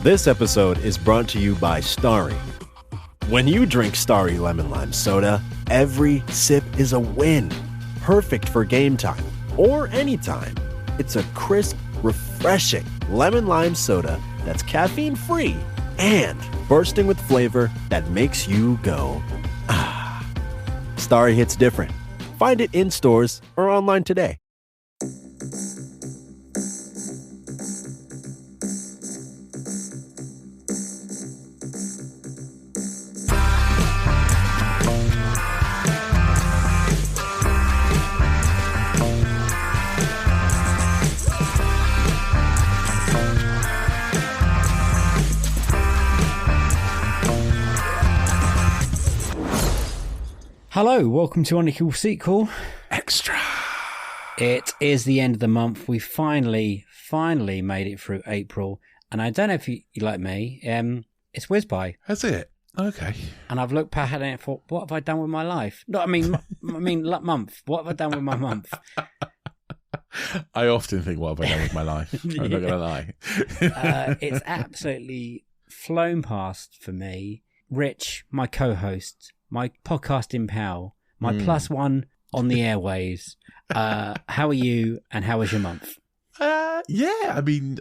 This episode is brought to you by Starry. When you drink Starry Lemon Lime Soda, every sip is a win. Perfect for game time or anytime. It's a crisp, refreshing lemon lime soda that's caffeine-free and bursting with flavor that makes you go, ah. Starry hits different. Find it in stores or online today. Hello, welcome to Unequal Sequel Extra. It is the end of the month. We finally made it through April, and I don't know if you like me. It's whizzed by. Has it? Okay. And I've looked back at it and thought, what have I done with my life? No, I mean month. What have I done with my month? I often think, what have I done with my life? I'm not gonna lie. It's absolutely flown past for me. Rich, my co-host, my podcasting pal, my plus one on the airwaves. How are you, and how was your month? Yeah, I mean,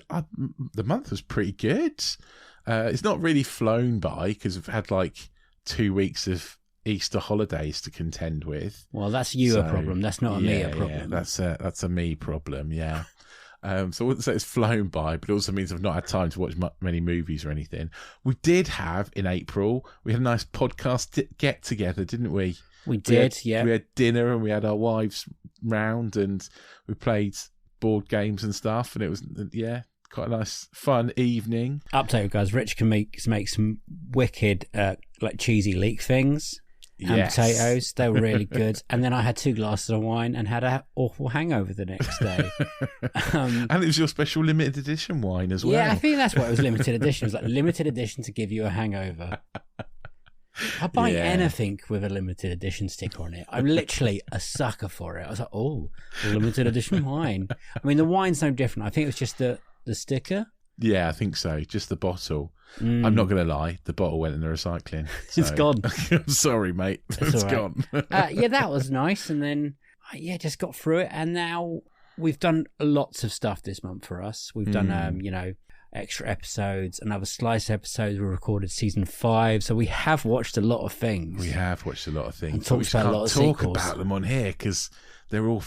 the month was pretty good. It's not really flown by because we've had like 2 weeks of Easter holidays to contend with. Well, that's a problem. That's not a me a problem. Yeah, that's a me problem. Yeah. So I wouldn't say it's flown by, but it also means I've not had time to watch many movies or anything. We did have, in April, we had a nice podcast get-together, didn't we? We did, yeah. We had dinner and we had our wives round and we played board games and stuff, and it was, quite a nice, fun evening. Update, guys. Rich can make some wicked, like cheesy leek things. And potatoes, they were really good. And then I had 2 glasses of wine and had an awful hangover the next day. And it was your special limited edition wine as well. Yeah, I think that's what it was, limited edition. It was like limited edition to give you a hangover. I buy anything with a limited edition sticker on it. I'm literally a sucker for it. I was like, oh, limited edition wine. I mean, the wine's no different. I think it was just the sticker. Yeah, I think so. Just the bottle. I'm not going to lie. The bottle went in the recycling. So. It's gone. I'm sorry, mate. It's gone. Yeah, that was nice. And then, just got through it. And now we've done lots of stuff this month for us. We've done, extra episodes, another slice episodes. We recorded season 5. So we have watched a lot of things. We have watched a lot of things. And talked about a lot of sequels. Talk about them on here because they're all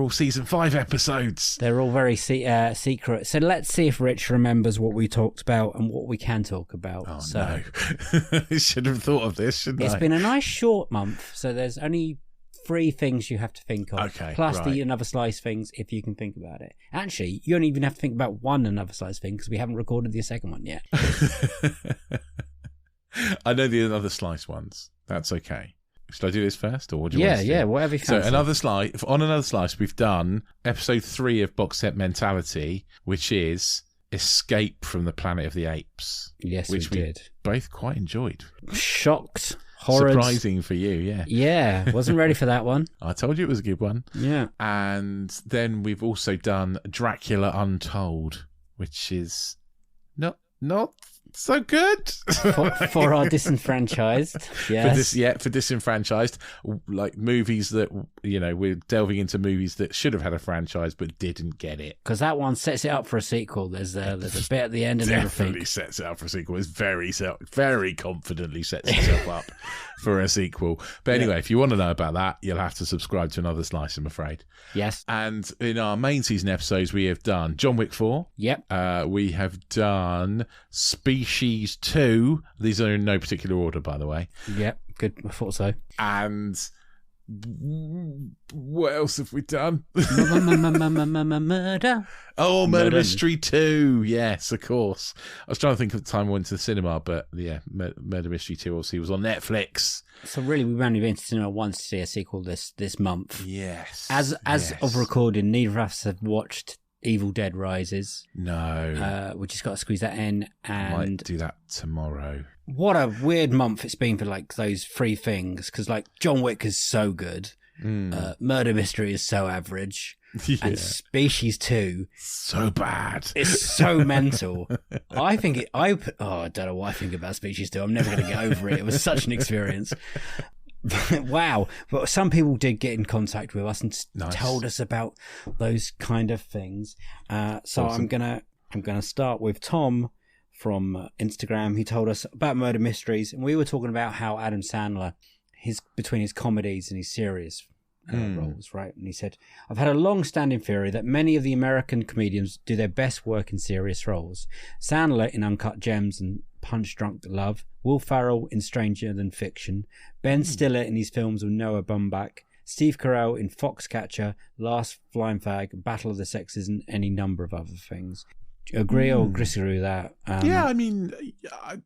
season 5 episodes. They're all very secret. So let's see if Rich remembers what we talked about and what we can talk about. Oh, so, no. I should have thought of this, shouldn't I? It's been a nice short month, so there's only 3 things you have to think of. Okay, plus right. the another slice things, if you can think about it. Actually, you don't even have to think about one another slice thing because we haven't recorded the second one yet. I know the another slice ones. That's okay. Should I do this first, or what do you want to do? Yeah, whatever you fancy. So on another slice, we've done episode 3 of Box Set Mentality, which is Escape from the Planet of the Apes. Yes, which we did. Both quite enjoyed. Shocked. Horrid. Surprising for you, yeah. Yeah, wasn't ready for that one. I told you it was a good one. Yeah. And then we've also done Dracula Untold, which is not so good for our disenfranchised. Yes. For disenfranchised, like movies that we're delving into movies that should have had a franchise but didn't get it. Because that one sets it up for a sequel. There's a bit at the end and everything. Definitely sets it up for a sequel. It's very confidently sets itself up for a sequel. But anyway, if you want to know about that, you'll have to subscribe to Another Slice, I'm afraid. Yes. And in our main season episodes, we have done John Wick 4. Yep. We have done Species 2. These are in no particular order, by the way. Yep. Good. I thought so. And what else have we done? Murder. Oh, Murder Mystery 2. Yes, of course. I was trying to think of the time I went to the cinema, but yeah, Murder Mystery 2 obviously was on Netflix. So really, we've only been to cinema once to see a sequel this month. Yes. As of recording, neither of us have watched Evil Dead Rises. No. We just got to squeeze that in. And I might do that tomorrow. What a weird month it's been for like those 3 things. Because like John Wick is so good. Murder Mystery is so average. and Species 2. So bad. It's so mental. I don't know what I think about Species 2. I'm never going to get over it. It was such an experience. Wow. But some people did get in contact with us and told us about those kind of things. So awesome. I'm gonna start with Tom from Instagram. He told us about murder mysteries, and we were talking about how Adam Sandler, between his comedies and his serious roles, right? And he said, I've had a long-standing theory that many of the American comedians do their best work in serious roles. Sandler in Uncut Gems and Punch Drunk Love, Will Ferrell in Stranger Than Fiction, Ben Stiller in his films with Noah Baumbach, Steve Carell in Foxcatcher, Last Flying Fag, Battle of the Sexes, and any number of other things. Do you agree or disagree with that? Yeah, I mean, I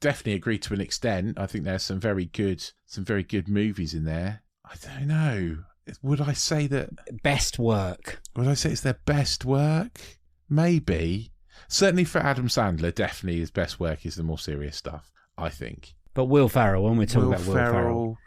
definitely agree to an extent. I think there's some very good movies in there. I don't know. Would I say that best work? Would I say it's their best work? Maybe. Certainly for Adam Sandler, definitely his best work is the more serious stuff, I think. But Will Ferrell, when we're talking about Will Ferrell,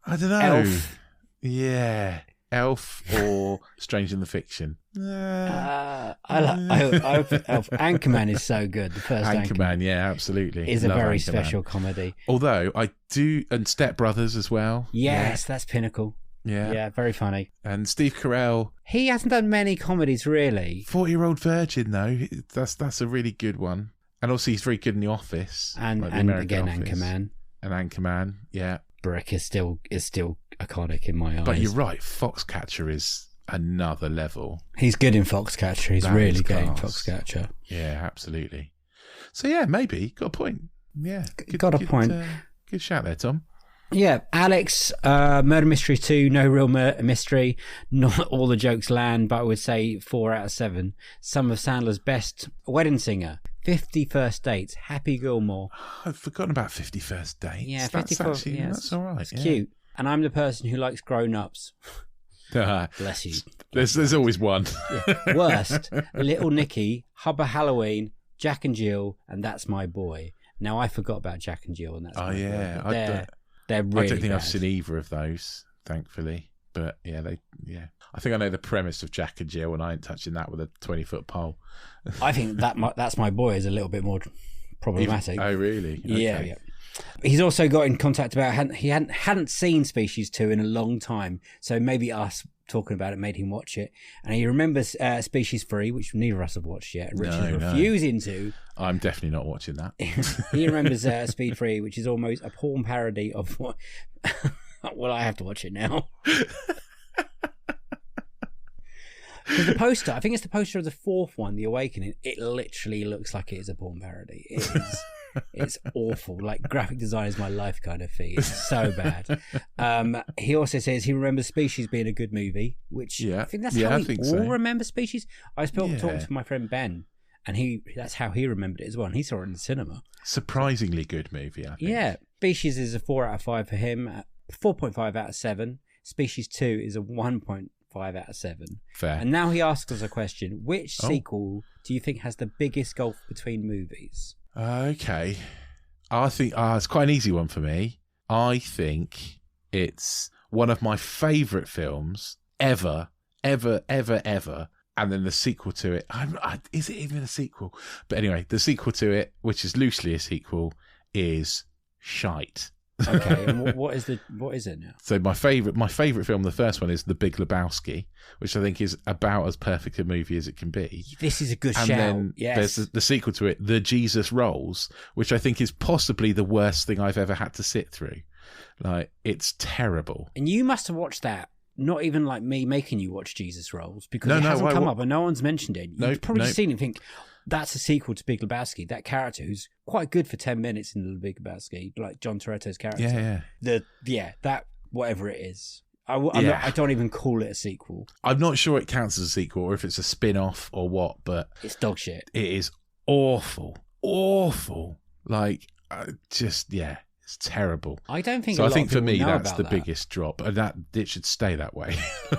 I don't know. Elf. Yeah. Elf or Stranger Than Fiction. I like Elf. Anchorman is so good. The first Anchorman, yeah, absolutely. Is a very special comedy. Although I do, and Step Brothers as well. Yes, that's pinnacle. Yeah, very funny. And Steve Carell. He hasn't done many comedies, really. 40-Year-Old Virgin, though. That's a really good one. And also he's very good in The Office. And again, Office. Anchorman. And Anchorman, yeah. Brick is still iconic in my eyes. But you're right, Foxcatcher is another level. He's good in Foxcatcher. He's really good in Foxcatcher. Yeah, absolutely. So yeah, maybe got a point. Yeah, got a point. Good shout there, Tom. Yeah, Alex, Murder Mystery 2, no real mystery. Not all the jokes land, but I would say 4 out of 7. Some of Sandler's best. Wedding Singer, 50 First Dates, Happy Gilmore. I've forgotten about 50 First Dates. Yeah, 54. That's all right. It's cute. And I'm the person who likes grown-ups. Bless you. There's always one. Yeah. Worst, Little Nicky, Hubba Halloween, Jack and Jill, and That's My Boy. Now, I forgot about Jack and Jill, and That's My Boy. They're really I don't think bad. I've seen either of those, thankfully. But yeah, I think I know the premise of Jack and Jill, and I ain't touching that with a 20-foot pole. I think That's My Boy is a little bit more problematic. Oh, really? Okay. Yeah. He's also got in contact about he hadn't seen Species 2 in a long time, so maybe us talking about it made him watch it. And he remembers Species 3, which neither of us have watched yet, and Richard's refusing to. I'm definitely not watching that. He remembers Speed 3, which is almost a porn parody of what... Well, I have to watch it now. Because the poster, I think it's the poster of the fourth one, The Awakening, it literally looks like it is a porn parody. It is... It's awful. Like, graphic design is my life kind of thing. It's so bad. He also says he remembers Species being a good movie, which I think that's how we all remember Species. I was talking to my friend Ben, and that's how he remembered it as well. And he saw it in the cinema. Surprisingly good movie, I think. Yeah. Species is a 4 out of 5 for him. 4.5 out of 7. Species 2 is a 1.5 out of 7. Fair. And now he asks us a question. Which sequel do you think has the biggest gulf between movies? Okay. I think it's quite an easy one for me. I think it's one of my favourite films ever. And then the sequel to it. Is it even a sequel? But anyway, the sequel to it, which is loosely a sequel, is shite. Okay, and what is it now? So my favourite film, the first one, is The Big Lebowski, which I think is about as perfect a movie as it can be. This is a good shout. And then yes. There's the sequel to it, The Jesus Rolls, which I think is possibly the worst thing I've ever had to sit through. Like, it's terrible. And you must have watched that. Not even like me making you watch Jesus Rolls, because it hasn't come up and no one's mentioned it. You've probably seen it and think, that's a sequel to Big Lebowski. That character who's quite good for 10 minutes in The Big Lebowski, like John Toretto's character. That whatever it is. I don't even call it a sequel. I'm not sure it counts as a sequel or if it's a spin-off or what, but it's dog shit. It is awful. Like, it's terrible. I don't think. So I think for me that's the biggest drop, and that it should stay that way.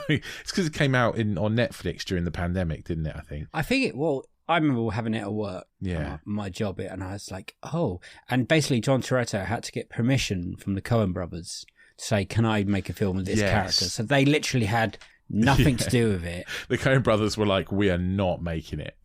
It's because it came out on Netflix during the pandemic, didn't it? I think. I remember having it at work. Yeah, my job, and I was like, oh, and basically John Toretto had to get permission from the Coen brothers to say, can I make a film with this character? So they literally had Nothing to do with it. The Coen brothers were like, we are not making it.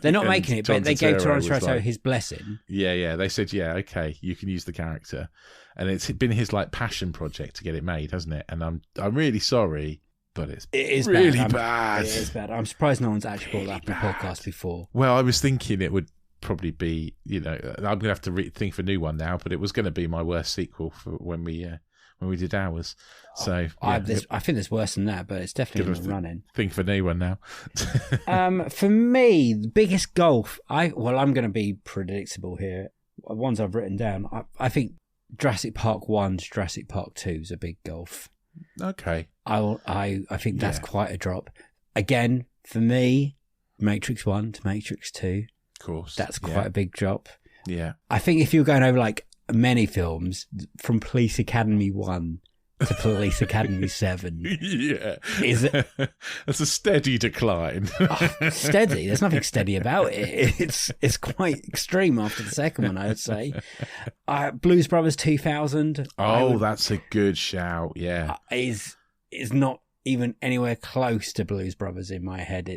They're not making it, but they gave Toronto Toretto his blessing. Yeah. They said, yeah, okay, you can use the character. And it's been his like passion project to get it made, hasn't it? And I'm really sorry, but it is really bad. It is bad. I'm surprised no one's actually brought that up on the podcast before. Well, I was thinking it would probably be, I'm going to have to think of a new one now, but it was going to be my worst sequel for when we did ours. So I think there's worse than that, but it's definitely in the running. Think of a new one now. For me, the biggest gulf. I'm going to be predictable here. Ones I've written down. I think Jurassic Park 1 to Jurassic Park 2 is a big gulf. Okay. I think that's quite a drop. Again, for me, Matrix 1 to Matrix 2. Of course. That's quite a big drop. Yeah. I think if you're going over like many films, from Police Academy 1 to Police Academy 7. Yeah. Is it? That's a steady decline. Steady? There's nothing steady about it. It's quite extreme after the second one, I would say. Blues Brothers 2000. That's a good shout. Yeah. Is not even anywhere close to Blues Brothers in my head.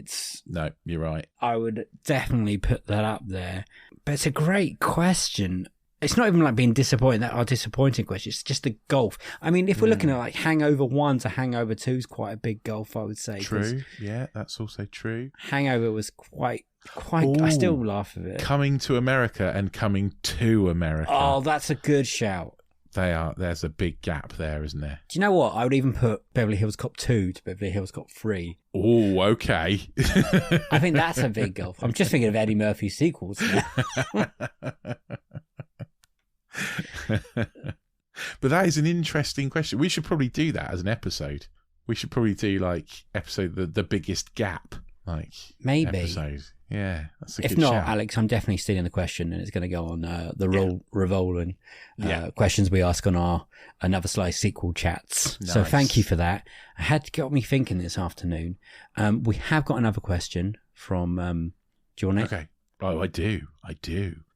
No, you're right. I would definitely put that up there. But it's a great question. It's not even like being disappointed. That are disappointing questions. It's just the gulf. I mean, if we're looking at like Hangover 1 to Hangover 2 is quite a big gulf, I would say. True. Yeah, that's also true. Hangover was quite. I still laugh at it. Coming to America and Coming to America. Oh, that's a good shout. There's a big gap there, isn't there? Do you know what? I would even put Beverly Hills Cop 2 to Beverly Hills Cop 3. Oh, okay. I think that's a big gulf. I'm just thinking of Eddie Murphy's sequels now. But that is an interesting question. We should probably do that as an episode. We should probably do like episode the biggest gap, like maybe episode. Yeah, that's a if good not, shout. Alex, I'm definitely stealing the question, and it's going to go on the revolving questions we ask on our Another Slice sequel chats. Nice. So thank you for that. It had got me thinking this afternoon. We have got another question from. Do you want it? Okay. Oh, I do.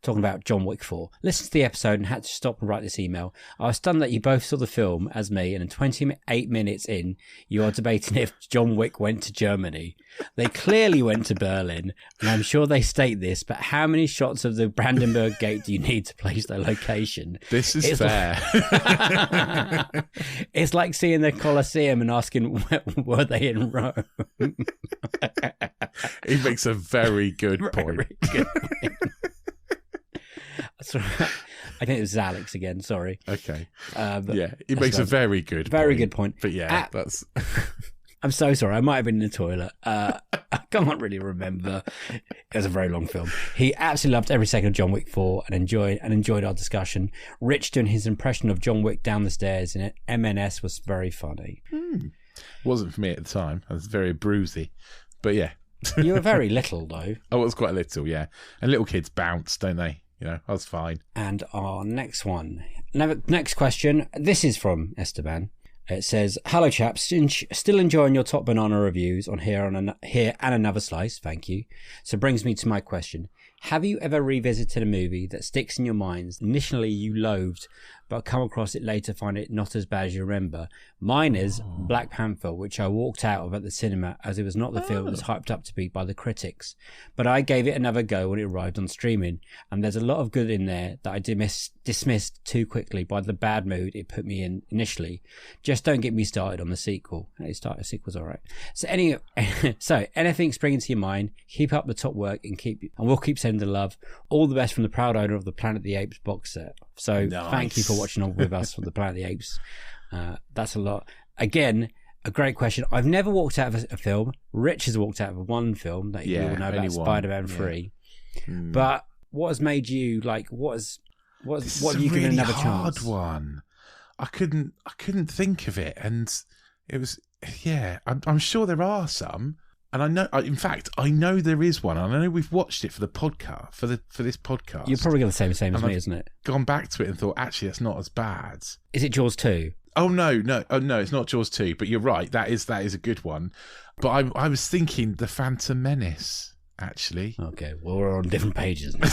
Talking about John Wick 4. Listened to the episode and had to stop and write this email. I was stunned that you both saw the film as me, and 28 minutes in, you are debating if John Wick went to Germany. They clearly went to Berlin, and I'm sure they state this, but how many shots of the Brandenburg Gate do you need to place their location? This is fair. It's like seeing the Colosseum and asking, were they in Rome? He makes a very good point. Very good point. Sorry. I think it was Alex again, sorry. Okay. It makes a very good point. But yeah, that's... I'm so sorry. I might have been in the toilet. I can't really remember. It was a very long film. He absolutely loved every second of John Wick 4 and enjoyed our discussion. Rich doing his impression of John Wick down the stairs in M&S was very funny. Wasn't for me at the time. I was very bruisey. But yeah. You were very little, though. I was quite little, yeah. And little kids bounce, don't they? I was fine. And our next question. This is from Esteban. It says, "Hello, chaps. Still enjoying your Top Banana reviews on Here and Another Slice. Thank you. So brings me to my question. Have you ever revisited a movie that sticks in your minds initially you loathed, but come across it later find it not as bad as you remember? Mine is Black Panther, which I walked out of at the cinema as it was not the film it was hyped up to be by the critics. But I gave it another go when it arrived on streaming, and there's a lot of good in there that I dismissed too quickly by the bad mood it put me in initially. Just don't get me started on the sequel." The sequel's all right. So anything springing to your mind, keep up the top work and we'll keep sending the love. All the best from the proud owner of the Planet of the Apes box set. So nice. Thank you for watching on with us for the Planet of the Apes. That's a lot. Again, a great question. I've never walked out of a film. Rich has walked out of one film that you all know about, Spider-Man 3. But what has made you what have you given another chance? Hard one. I couldn't think of it, and it was I'm sure there are some, and I know there is one. And I know we've watched it for the podcast for this podcast. You're probably going to say the same as me, isn't it? Gone back to it and thought, actually, that's not as bad. Is it Jaws 2? Oh no, it's not Jaws 2. But you're right, that is a good one. But I was thinking The Phantom Menace. actually. Okay, well, we're on different pages now.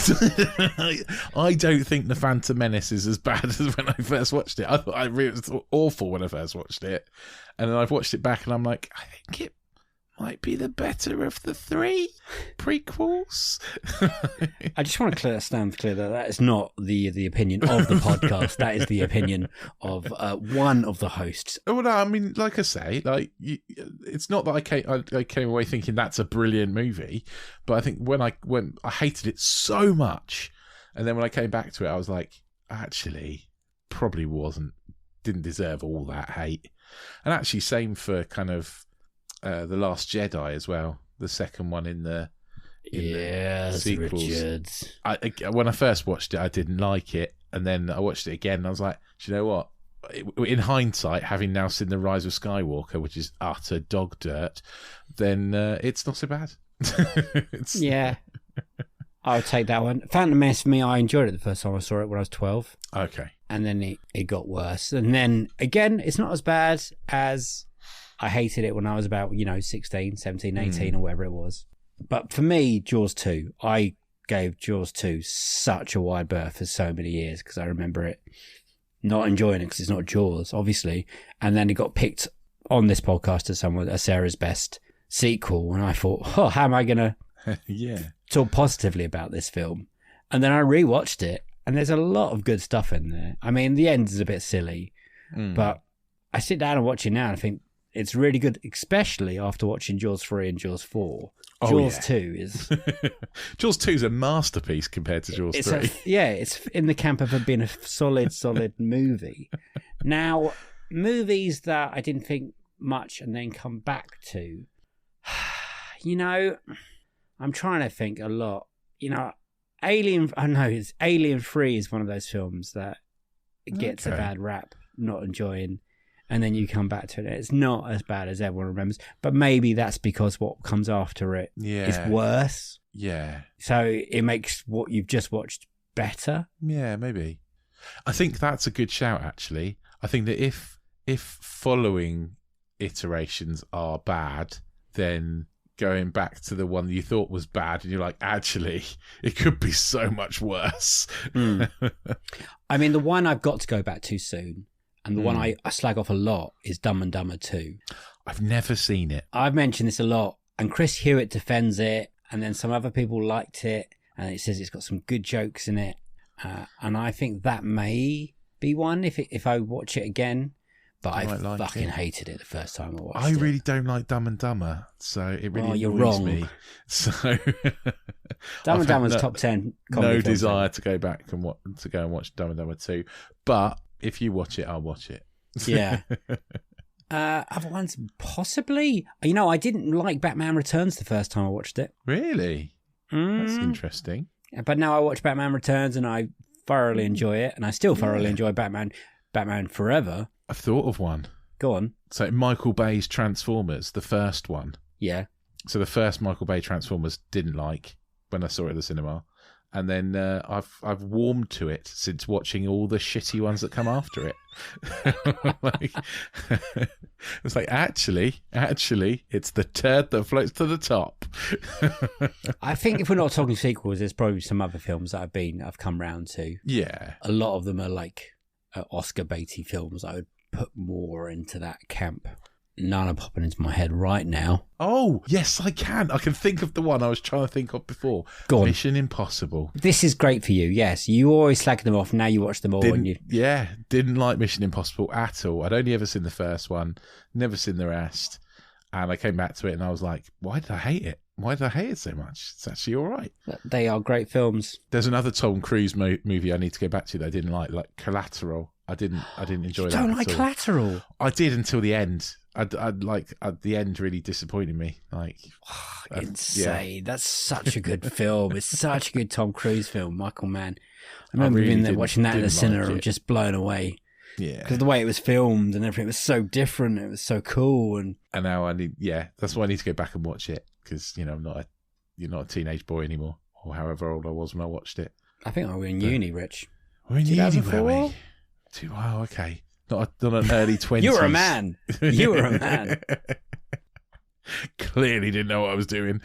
I don't think The Phantom Menace is as bad as when I first watched it. I thought it was awful when I first watched it. And then I've watched it back and I'm like, I think it might be the better of the 3 prequels. I just want to stand clear that is not the opinion of the podcast. That is the opinion of one of the hosts. Well, no, I mean, like I say, it's not that I came away thinking that's a brilliant movie, but I think when I hated it so much, and then when I came back to it, I was like, actually, probably didn't deserve all that hate. And actually, same for kind of The Last Jedi as well, the second one in the sequels. Richards. When I first watched it, I didn't like it, and then I watched it again, and I was like, do you know what? In hindsight, having now seen The Rise of Skywalker, which is utter dog dirt, then it's not so bad. Yeah, I would take that one. Phantom Menace, for me, I enjoyed it the first time I saw it when I was 12. Okay. And then it got worse. And then, again, it's not as bad as I hated it when I was about, 16, 17, 18 or whatever it was. But for me, Jaws 2, I gave Jaws 2 such a wide berth for so many years because I remember it not enjoying it because it's not Jaws, obviously. And then it got picked on this podcast as a Sarah's Best sequel. And I thought, how am I going to talk positively about this film? And then I rewatched it. And there's a lot of good stuff in there. I mean, the end is a bit silly, but I sit down and watch it now and I think it's really good, especially after watching Jaws 3 and Jaws 4. Jaws 2 is... Jaws 2 is a masterpiece compared to Jaws 3. It's in the camp of being a solid movie. Now, movies that I didn't think much and then come back to, I'm trying to think a lot. Alien 3 is one of those films that gets a bad rap, not enjoying, and then you come back to it. It's not as bad as everyone remembers, but maybe that's because what comes after it is worse. Yeah. So it makes what you've just watched better. Yeah, maybe. I think that's a good shout, actually. I think that if following iterations are bad, then going back to the one you thought was bad and you're like, actually, it could be so much worse. I mean, the one I've got to go back to soon, and the one I slag off a lot, is Dumb and Dumber 2. I've never seen it. I've mentioned this a lot, and Chris Hewitt defends it, and then some other people liked it, and it says it's got some good jokes in it. And I think that may be one if I watch it again. But I fucking hated it the first time I watched it. I really don't like Dumb and Dumber, so it really annoys me. So Dumb and Dumber's top 10 comedy no desire to go back and watch Dumb and Dumber 2. But if you watch it, I'll watch it. Yeah. Other ones, possibly. I didn't like Batman Returns the first time I watched it. Really? That's interesting. But now I watch Batman Returns and I thoroughly enjoy it, and I still thoroughly enjoy Batman Forever. I've thought of one. Go on. So Michael Bay's Transformers, the first one. Yeah. So the first Michael Bay Transformers didn't like when I saw it at the cinema. And then I've warmed to it since watching all the shitty ones that come after it. It's like, actually, it's the turd that floats to the top. I think if we're not talking sequels, there's probably some other films that I've come round to. Yeah. A lot of them are like Oscar baity films. I would put more into that camp. None are popping into my head right now. Oh, yes, I can. I can think of the one I was trying to think of before. Go on. Mission Impossible. This is great for you, yes. You always slag them off. Now you watch them all. Didn't like Mission Impossible at all. I'd only ever seen the first one, never seen the rest. And I came back to it and I was like, why did I hate it? Why did I hate it so much? It's actually all right. They are great fills. There's another Tom Cruise movie I need to go back to that I didn't like Collateral. I didn't enjoy that. You don't like Collateral? I did until the end. The end really disappointed me. Insane. Yeah. That's such a good film. It's such a good Tom Cruise film, Michael Mann. I remember being there watching that in the cinema and just blown away. Yeah. Because the way it was filmed and everything was so different. It was so cool. And now that's why I need to go back and watch it. Because, you're not a teenage boy anymore. Or however old I was when I watched it. I think we were in uni, Rich. We're in uni, were we? Wow, okay. Not an early 20s. You were a man. You were a man. Clearly didn't know what I was doing.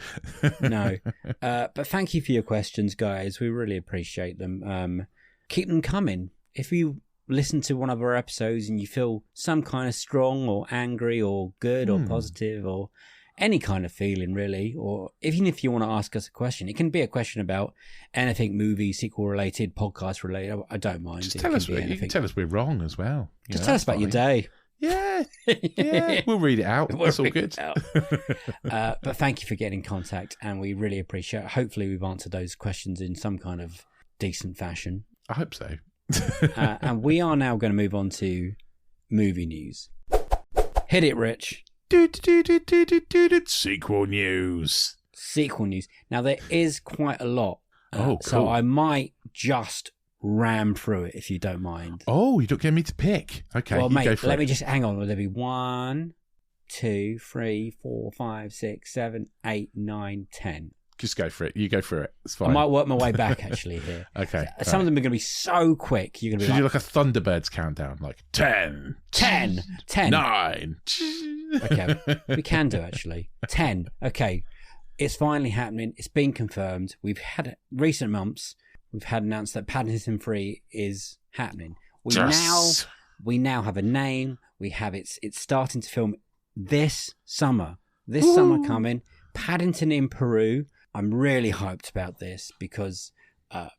No. But thank you for your questions, guys. We really appreciate them. Keep them coming. If you listen to one of our episodes and you feel some kind of strong or angry or good or positive or any kind of feeling, really, or even if you want to ask us a question, it can be a question about anything movie, sequel related, podcast related. I don't mind. Just tell us. You can tell us we're wrong as well. Just tell us about your day. Yeah, we'll read it out. That's all good. But thank you for getting in contact, and we really appreciate it. Hopefully we've answered those questions in some kind of decent fashion. I hope so. And we are now going to move on to movie news. Hit it, Rich. Sequel news. Sequel news. Now, there is quite a lot. Cool. So I might just ram through it if you don't mind. Oh, you don't get me to pick. Okay, well, mate, go for let it. me just hang on. Will there be 1, 2, 3, 4, 5, 6, 7, 8, 9, 10? Just go for it. You go for it. It's fine. I might work my way back actually here. Okay. Some of them are going to be so quick. You're going to be Should you do like a Thunderbirds countdown? Like 10, 10, 9. Okay, we can do actually. 10. Okay, it's finally happening. It's been confirmed. We've had recent months. We've had announced that Paddington 3 is happening. We now have a name. We have it's starting to film this summer. This summer coming. Paddington in Peru. I'm really hyped about this because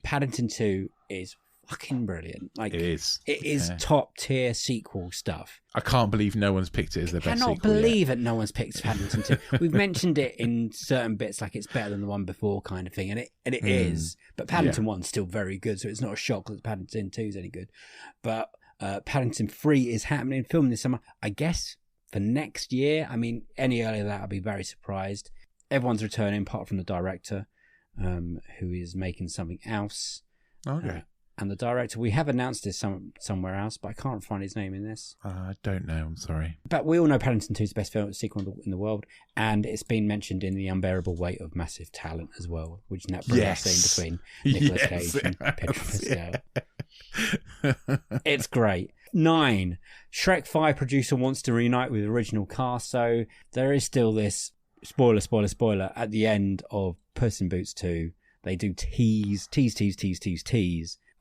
Paddington 2 is fucking brilliant. Like it is. It is top tier sequel stuff. I can't believe no one's picked it as their best sequel. I cannot believe that no one's picked Paddington 2. We've mentioned it in certain bits, like it's better than the one before kind of thing, and it is. But Paddington 1's still very good, so it's not a shock that Paddington 2 is any good. But Paddington 3 is happening, filming this summer. I guess for next year. I mean, any earlier than that, I'd be very surprised. Everyone's returning, apart from the director, who is making something else. Okay. And the director, we have announced this somewhere else, but I can't find his name in this. I don't know. I'm sorry. But we all know Paddington 2 is the best sequel in the world, and it's been mentioned in The Unbearable Weight of Massive Talent as well, which is that brilliant scene between Nicolas Cage and Pedro Pascal. It's great. 9. Shrek 5 producer wants to reunite with original cast, so there is still this spoiler at the end of Puss in Boots 2. They do tease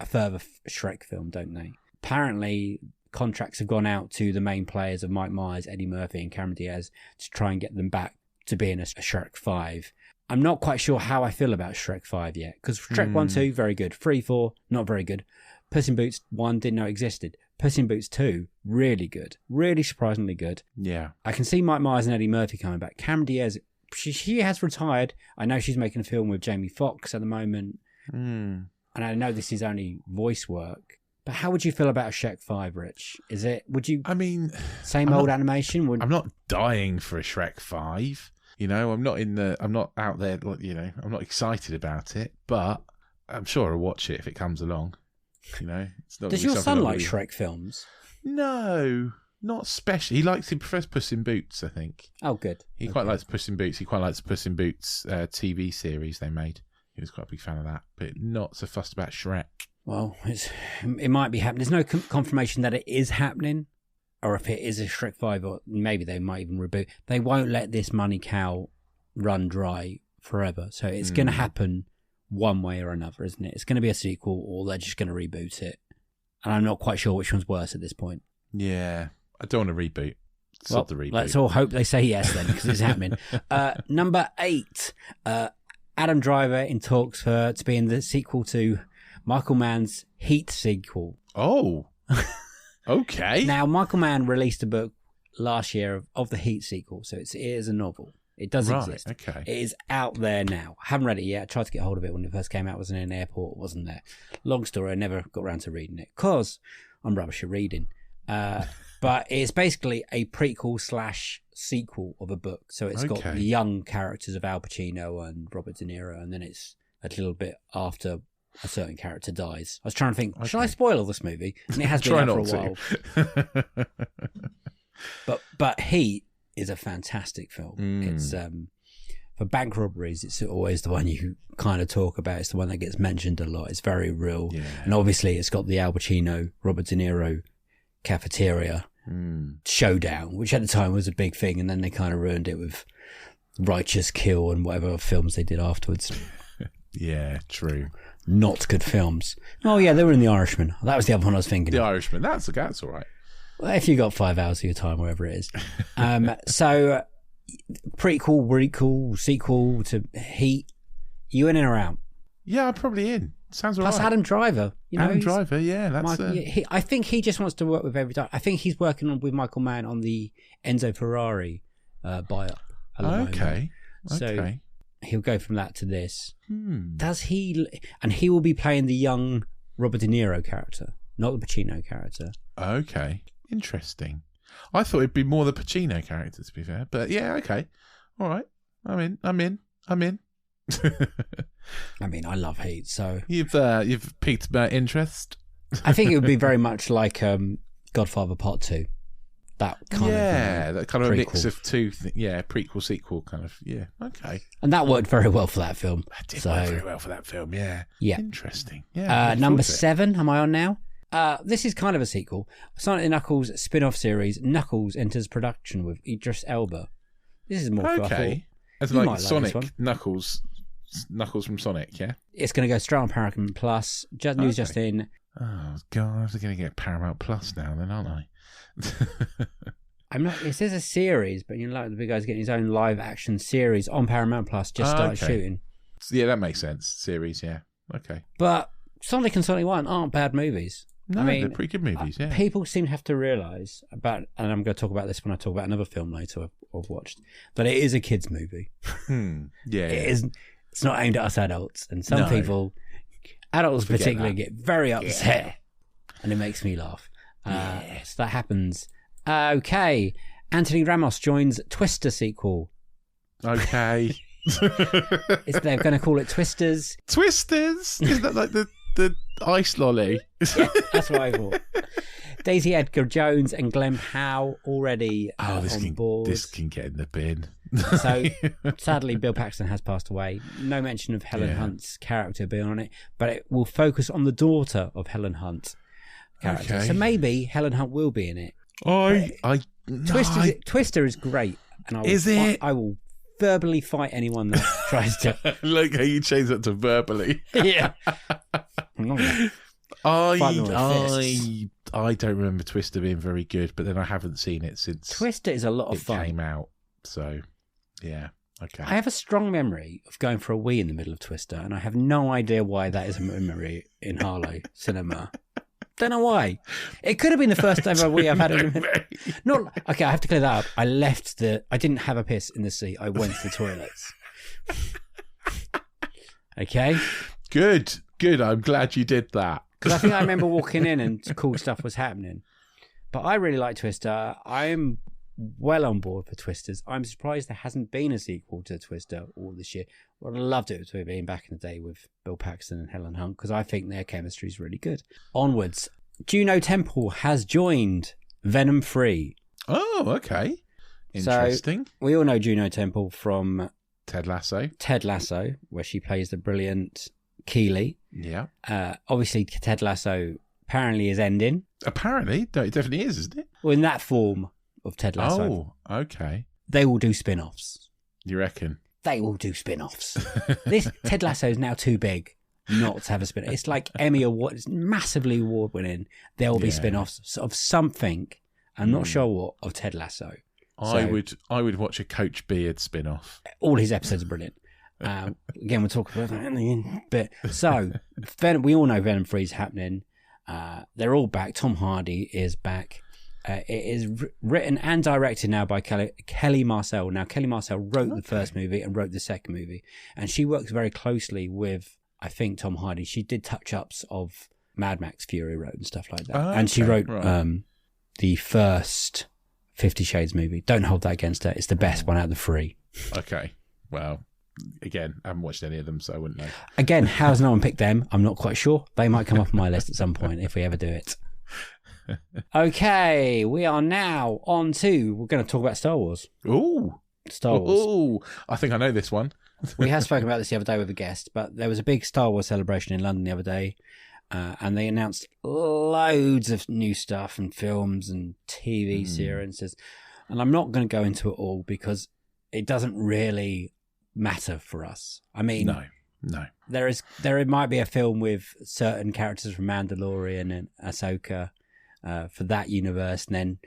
a further Shrek film, don't they? Apparently, contracts have gone out to the main players of Mike Myers, Eddie Murphy, and Cameron Diaz to try and get them back to being a Shrek 5. I'm not quite sure how I feel about Shrek 5 yet, because Shrek 1, 2, very good. 3, 4, not very good. Puss in Boots 1, didn't know it existed. Puss in Boots 2, really good. Really surprisingly good. Yeah. I can see Mike Myers and Eddie Murphy coming back. Cameron Diaz, she has retired. I know she's making a film with Jamie Foxx at the moment. And I know this is only voice work, but how would you feel about a Shrek 5, Rich? I mean, same old animation? I'm not dying for a Shrek 5. You know, I'm not out there, you know, I'm not excited about it, but I'm sure I'll watch it if it comes along. You know, it's not. Does your son like Shrek films? No, not especially. He prefers Puss in Boots, I think. Oh, good. He quite likes Puss in Boots. He quite likes Puss in Boots TV series they made. He was quite a big fan of that, but not so fussed about Shrek. Well, it might be happening. There's no confirmation that it is happening, or if it is a Shrek 5, or maybe they might even reboot. They won't let this money cow run dry forever, so it's going to happen one way or another, isn't it? It's going to be a sequel, or they're just going to reboot it. And I'm not quite sure which one's worse at this point. Yeah. I don't want to reboot. Well, the reboot. Let's all hope they say yes then, because it's happening. Number 8. Adam Driver in talks to be in the sequel to Michael Mann's Heat sequel. Oh. Okay. Now, Michael Mann released a book last year of the Heat sequel, so it is a novel. It does exist. Okay. It is out there now. I haven't read it yet. I tried to get hold of it when it first came out. It wasn't in an airport. It wasn't there. Long story. I never got around to reading it because I'm rubbish at reading. But it's basically a prequel / sequel of a book. So it's got the young characters of Al Pacino and Robert De Niro, and then it's a little bit after a certain character dies. I was trying to think, should I spoil this movie? And it has been out for a while. But Heat is a fantastic film. It's for bank robberies, it's always the one you kind of talk about. It's the one that gets mentioned a lot. It's very real. Yeah. And obviously it's got the Al Pacino, Robert De Niro cafeteria showdown, which at the time was a big thing, and then they kind of ruined it with Righteous Kill and whatever films they did afterwards. Yeah, true. Not good films. Oh yeah, they were in The Irishman. That was the other one I was thinking. The of. Irishman. That's all right. Well, if you got 5 hours of your time, wherever it is. So prequel, requel, sequel to Heat. You in or out? Yeah, I'm probably in. Sounds all Plus right. Adam Driver. Adam Driver, yeah. That's I think he just wants to work with every time. I think he's working with Michael Mann on the Enzo Ferrari buy-up. Okay. So he'll go from that to this. Does he? And he will be playing the young Robert De Niro character, not the Pacino character. Okay. Interesting. I thought it'd be more the Pacino character, to be fair. But yeah, okay. All right. I'm in. I mean, I love Heat, so you've piqued my interest. I think it would be very much like Godfather Part 2. That kind of that kind of prequel. a mix of two. Prequel, sequel, kind of. Yeah, okay. And that worked very well for that film. That did work very well for that film. Yeah. Interesting. Yeah. Number 7. Am I on now? This is kind of a sequel. Sonic the Knuckles spin-off series. Knuckles enters production with Idris Elba. This is more okay. As like Sonic Knuckles from Sonic, yeah? It's going to go straight on Paramount Plus. News just in. Oh, God, I'm going to get Paramount Plus now then, aren't I? I'm not. It says a series, but like the big guy's getting his own live action series on Paramount Plus. Just started shooting. Yeah, that makes sense. Series, yeah. Okay. But Sonic and Sonic 1 aren't bad movies. No, I mean, they're pretty good movies, yeah. People seem to have to realise and I'm going to talk about this when I talk about another film later I've watched, that it is a kids' movie. Yeah. It's not aimed at us adults, and some people, adults particularly, get very upset, and it makes me laugh. So that happens. Okay, Anthony Ramos joins Twister sequel. Okay. They're going to call it Twisters. Twisters? Is that like the ice lolly? Yeah, that's what I thought. Daisy Edgar-Jones and Glenn Howe already on board. This can get in the bin. So, sadly, Bill Paxton has passed away. No mention of Helen Hunt's character being on it, but it will focus on the daughter of Helen Hunt's character. Okay. So maybe Helen Hunt will be in it. Twister is great. And I will verbally fight anyone that tries to. Look how you change that to verbally. Yeah. I don't remember Twister being very good, but then I haven't seen it since Twister is a lot of fun. It came out, so yeah, okay. I have a strong memory of going for a wee in the middle of Twister, and I have no idea why that is a memory in Harlow Cinema. Don't know why. It could have been the first ever wee I've had in okay, I have to clear that up. I didn't have a piss in the seat. I went to the toilets. Okay? Good. I'm glad you did that. Because I think I remember walking in and cool stuff was happening. But I really like Twister. I'm well on board for Twisters. I'm surprised there hasn't been a sequel to Twister all this year. Well, I loved it to have been back in the day with Bill Paxton and Helen Hunt, because I think their chemistry is really good. Onwards. Juno Temple has joined Venom 3. Oh, okay. Interesting. So, we all know Juno Temple from Ted Lasso, where she plays the brilliant Keeley. Yeah. Obviously, Ted Lasso apparently is ending. Apparently? No, it definitely is, isn't it? Well, in that form of Ted Lasso. Oh, okay. They will do spin-offs. You reckon? They will do spin-offs. This Ted Lasso is now too big not to have a spin-off. It's like Emmy Award. It's massively award-winning. There will be spin-offs of something. I'm not sure what, of Ted Lasso. I would watch a Coach Beard spin-off. All his episodes are brilliant. Again, we'll talk about that in a bit. So, we all know Venom 3 is happening. They're all back. Tom Hardy is back. It is written and directed now by Kelly Marcel. Now, Kelly Marcel wrote the first movie and wrote the second movie. And she works very closely with, I think, Tom Hardy. She did touch-ups of Mad Max Fury Road and stuff like that. And she wrote the first 50 Shades movie. Don't hold that against her. It's the best one out of the three. Okay. Well, again, I haven't watched any of them, so I wouldn't know. Again, how's no one picked them? I'm not quite sure. They might come off my list at some point if we ever do it. Okay, we are now on to, we're going to talk about Star Wars. Ooh. Star Wars. Ooh. I think I know this one. We have spoken about this the other day with a guest, but there was a big Star Wars celebration in London the other day. and they announced loads of new stuff and films and TV series. And I'm not going to go into it all because it doesn't really matter for us. I mean, no. There might be a film with certain characters from Mandalorian and Ahsoka for that universe, and then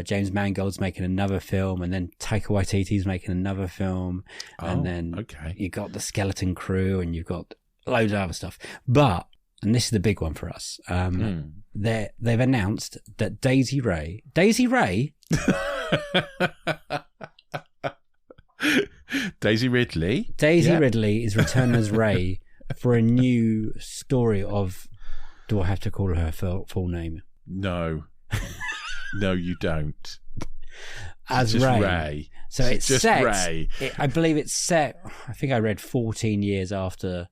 James Mangold's making another film, and then Taika Waititi's making another film, and then you've got the Skeleton Crew, and you've got loads of other stuff. But, and this is the big one for us, they've announced that Daisy Ray Daisy Ridley Ridley is returning as Ray for a new story of, do I have to call her full name? No, you don't. As just Ray. So it's just set, Ray. I believe it's set, I think I read 14 years after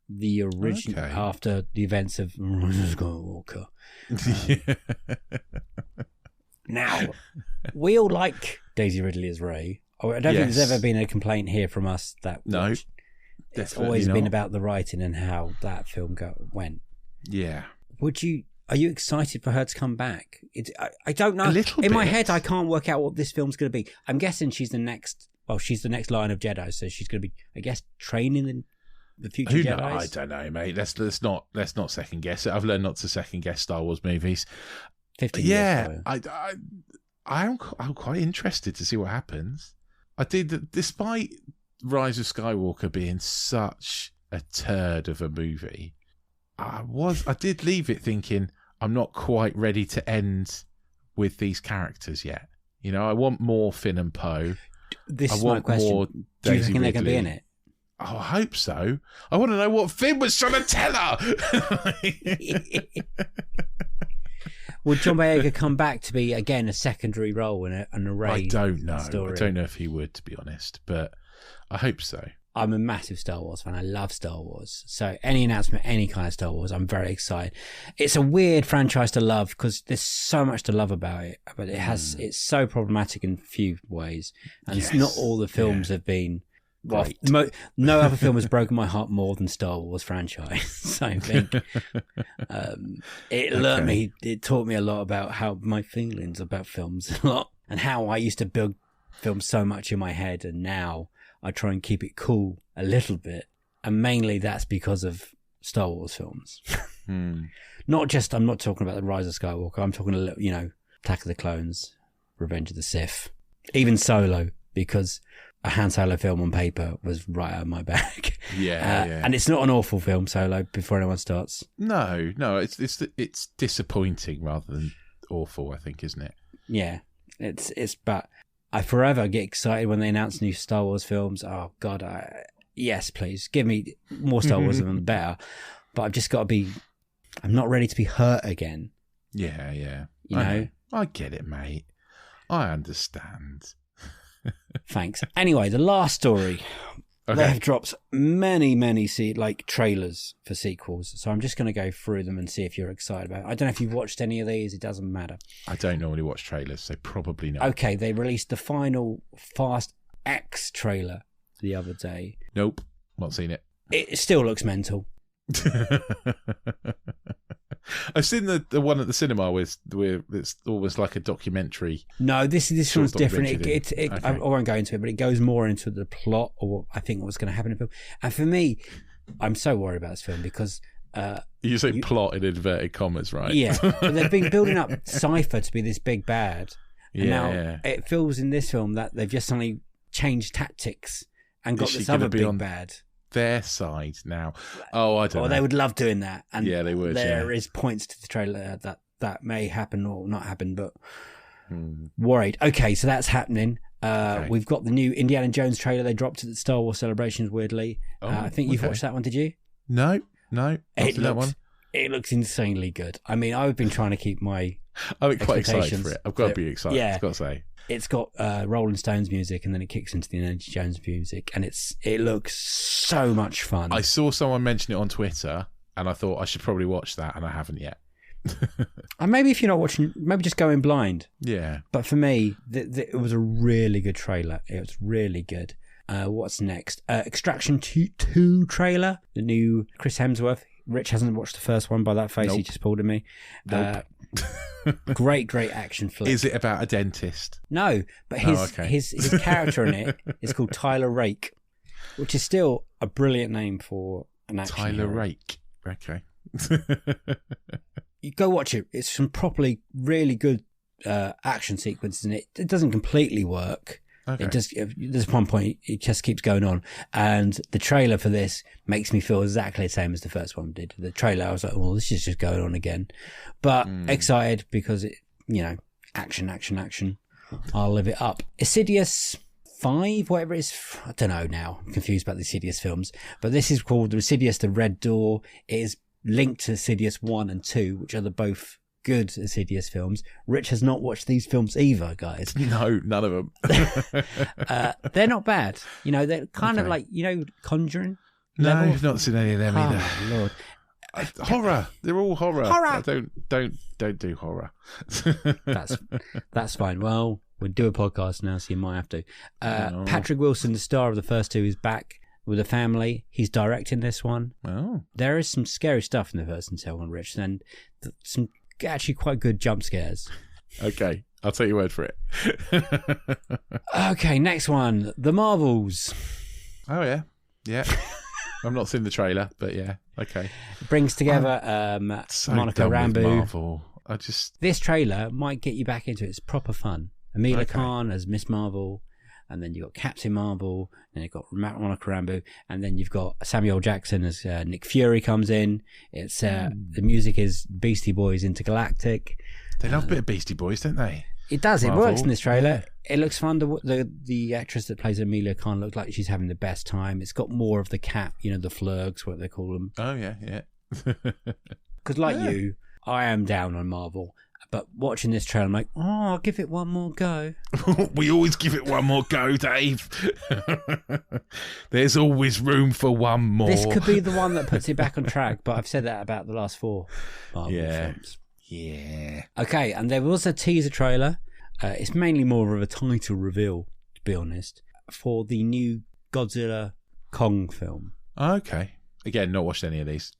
the original, after the events of Skywalker. Now, we all like Daisy Ridley as Ray. I don't think there's ever been a complaint here from us that it's always been about the writing and how that film went. Yeah. Are you excited for her to come back? I don't know. A little in bit. my head, I can't work out what this film's going to be. I'm guessing she's the next line of Jedi, so she's going to be, I guess, training in the future Jedis. I don't know, mate. Let's not second guess it. I've learned not to second guess Star Wars movies. 15 years. I'm quite interested to see what happens. I did, despite Rise of Skywalker being such a turd of a movie, I did leave it thinking I'm not quite ready to end with these characters yet. You know, I want more Finn and Poe. This is my question. More Do you Daisy think they're going to be Ridley. in it? Oh, I hope so. I want to know what Finn was trying to tell her. Will John Boyega come back to be, again, a secondary role in an array? I don't know. Story? I don't know if he would, to be honest, but I hope so. I'm a massive Star Wars fan. I love Star Wars. So any announcement, any kind of Star Wars, I'm very excited. It's a weird franchise to love because there's so much to love about it, but it's so problematic in a few ways. And it's not all the films have been... Well, no other film has broken my heart more than Star Wars franchise. So I think it taught me a lot about how my feelings about films a lot, and how I used to build films so much in my head, and now I try and keep it cool a little bit, and mainly that's because of Star Wars films. I'm not talking about the Rise of Skywalker. I'm talking Attack of the Clones, Revenge of the Sith, even Solo, because a Han Solo film on paper was right out of my bag. And it's not an awful film, Solo, before anyone starts. No, it's disappointing rather than awful, I think, isn't it? Yeah, but I forever get excited when they announce new Star Wars films. Oh God, yes, please give me more Star Wars than the better. But I've just got to be. I'm not ready to be hurt again. Yeah. You know? I get it, mate. I understand. Thanks. Anyway, the last story. Okay. They have dropped many trailers for sequels. So I'm just going to go through them and see if you're excited about it. I don't know if you've watched any of these. It doesn't matter. I don't normally watch trailers, so probably not. Okay, they released the final Fast X trailer the other day. Nope, not seen it. It still looks mental. I've seen the one at the cinema where it's almost like a documentary. No, this one's different. Okay. I won't go into it, but it goes more into the plot or what I think what's going to happen in the film. And for me, I'm so worried about this film because you say plot in inverted commas, right? Yeah, but they've been building up Cypher to be this big bad, and now it feels in this film that they've just suddenly changed tactics and got this other big bad. Their side now. Oh, I don't know. They would love doing that. And yeah, they would. There is points to the trailer that may happen or not happen, but worried. Okay, so that's happening. We've got the new Indiana Jones trailer they dropped at the Star Wars celebrations, weirdly. I think you've watched that one, did you? No. That one. It looks insanely good. I mean, I've been trying to keep my I'm quite excited for it. I've got to be excited. Yeah. I've got to say. It's got Rolling Stones music, and then it kicks into the Indiana Jones music, and it looks so much fun. I saw someone mention it on Twitter, and I thought I should probably watch that, and I haven't yet. And maybe if you're not watching, maybe just go in blind. Yeah. But for me, it was a really good trailer. It was really good. What's next? Extraction 2 trailer. The new Chris Hemsworth. Rich hasn't watched the first one by that face he just pulled at me. Nope. Great action flick. Is it about a dentist? No, but his character in it is called Tyler Rake, which is still a brilliant name for an action Tyler hero. Rake. Okay. You go watch it. It's some properly really good action sequences in it. It doesn't completely work. Okay. There's one point it just keeps going on, and the trailer for this makes me feel exactly the same as the first one did. The trailer, I was like, well, this is just going on again, but excited because it, action. I'll live it up. Insidious 5, whatever it is, I don't know now. I'm confused about the Insidious films, but this is called Insidious: The Red Door. It is linked to Insidious 1 and 2, which are both good Insidious films. Rich has not watched these films either, guys. No, none of them. They're not bad. They're kind of like, Conjuring. No, I've not seen any of them either. Oh, Lord. Horror. They're all horror. Horror. Don't do horror. That's fine. Well, we'll do a podcast now, so you might have to. Patrick Wilson, the star of the first two, is back with a family. He's directing this one. Oh. There is some scary stuff in the first and second one, Rich, and some actually quite good jump scares. Okay, I'll take your word for it. Okay, next one, The Marvels. Oh yeah. I've not seen the trailer, but yeah, okay. It brings together So Monica done with Rambeau. Marvel. This trailer might get you back into it. It's proper fun. Amelia Okay. Khan as Miss Marvel, and then you've got Captain Marvel, and you've got Monica Rambeau, and then you've got Samuel Jackson as Nick Fury comes in. It's the music is Beastie Boys Intergalactic. They love a bit of Beastie Boys, don't they? It does. Marvel. It works in this trailer. Yeah. It looks fun. The actress that plays Amelia Khan looks like she's having the best time. It's got more of the cat, the flurgs, what they call them. Oh yeah. Because like you, I am down on Marvel. But watching this trailer, I'm like, I'll give it one more go. We always give it one more go, Dave. There's always room for one more. This could be the one that puts it back on track, but I've said that about the last 4 Marvel films. Yeah. Okay, and there was a teaser trailer. It's mainly more of a title reveal, to be honest, for the new Godzilla Kong film. Okay. Again, not watched any of these.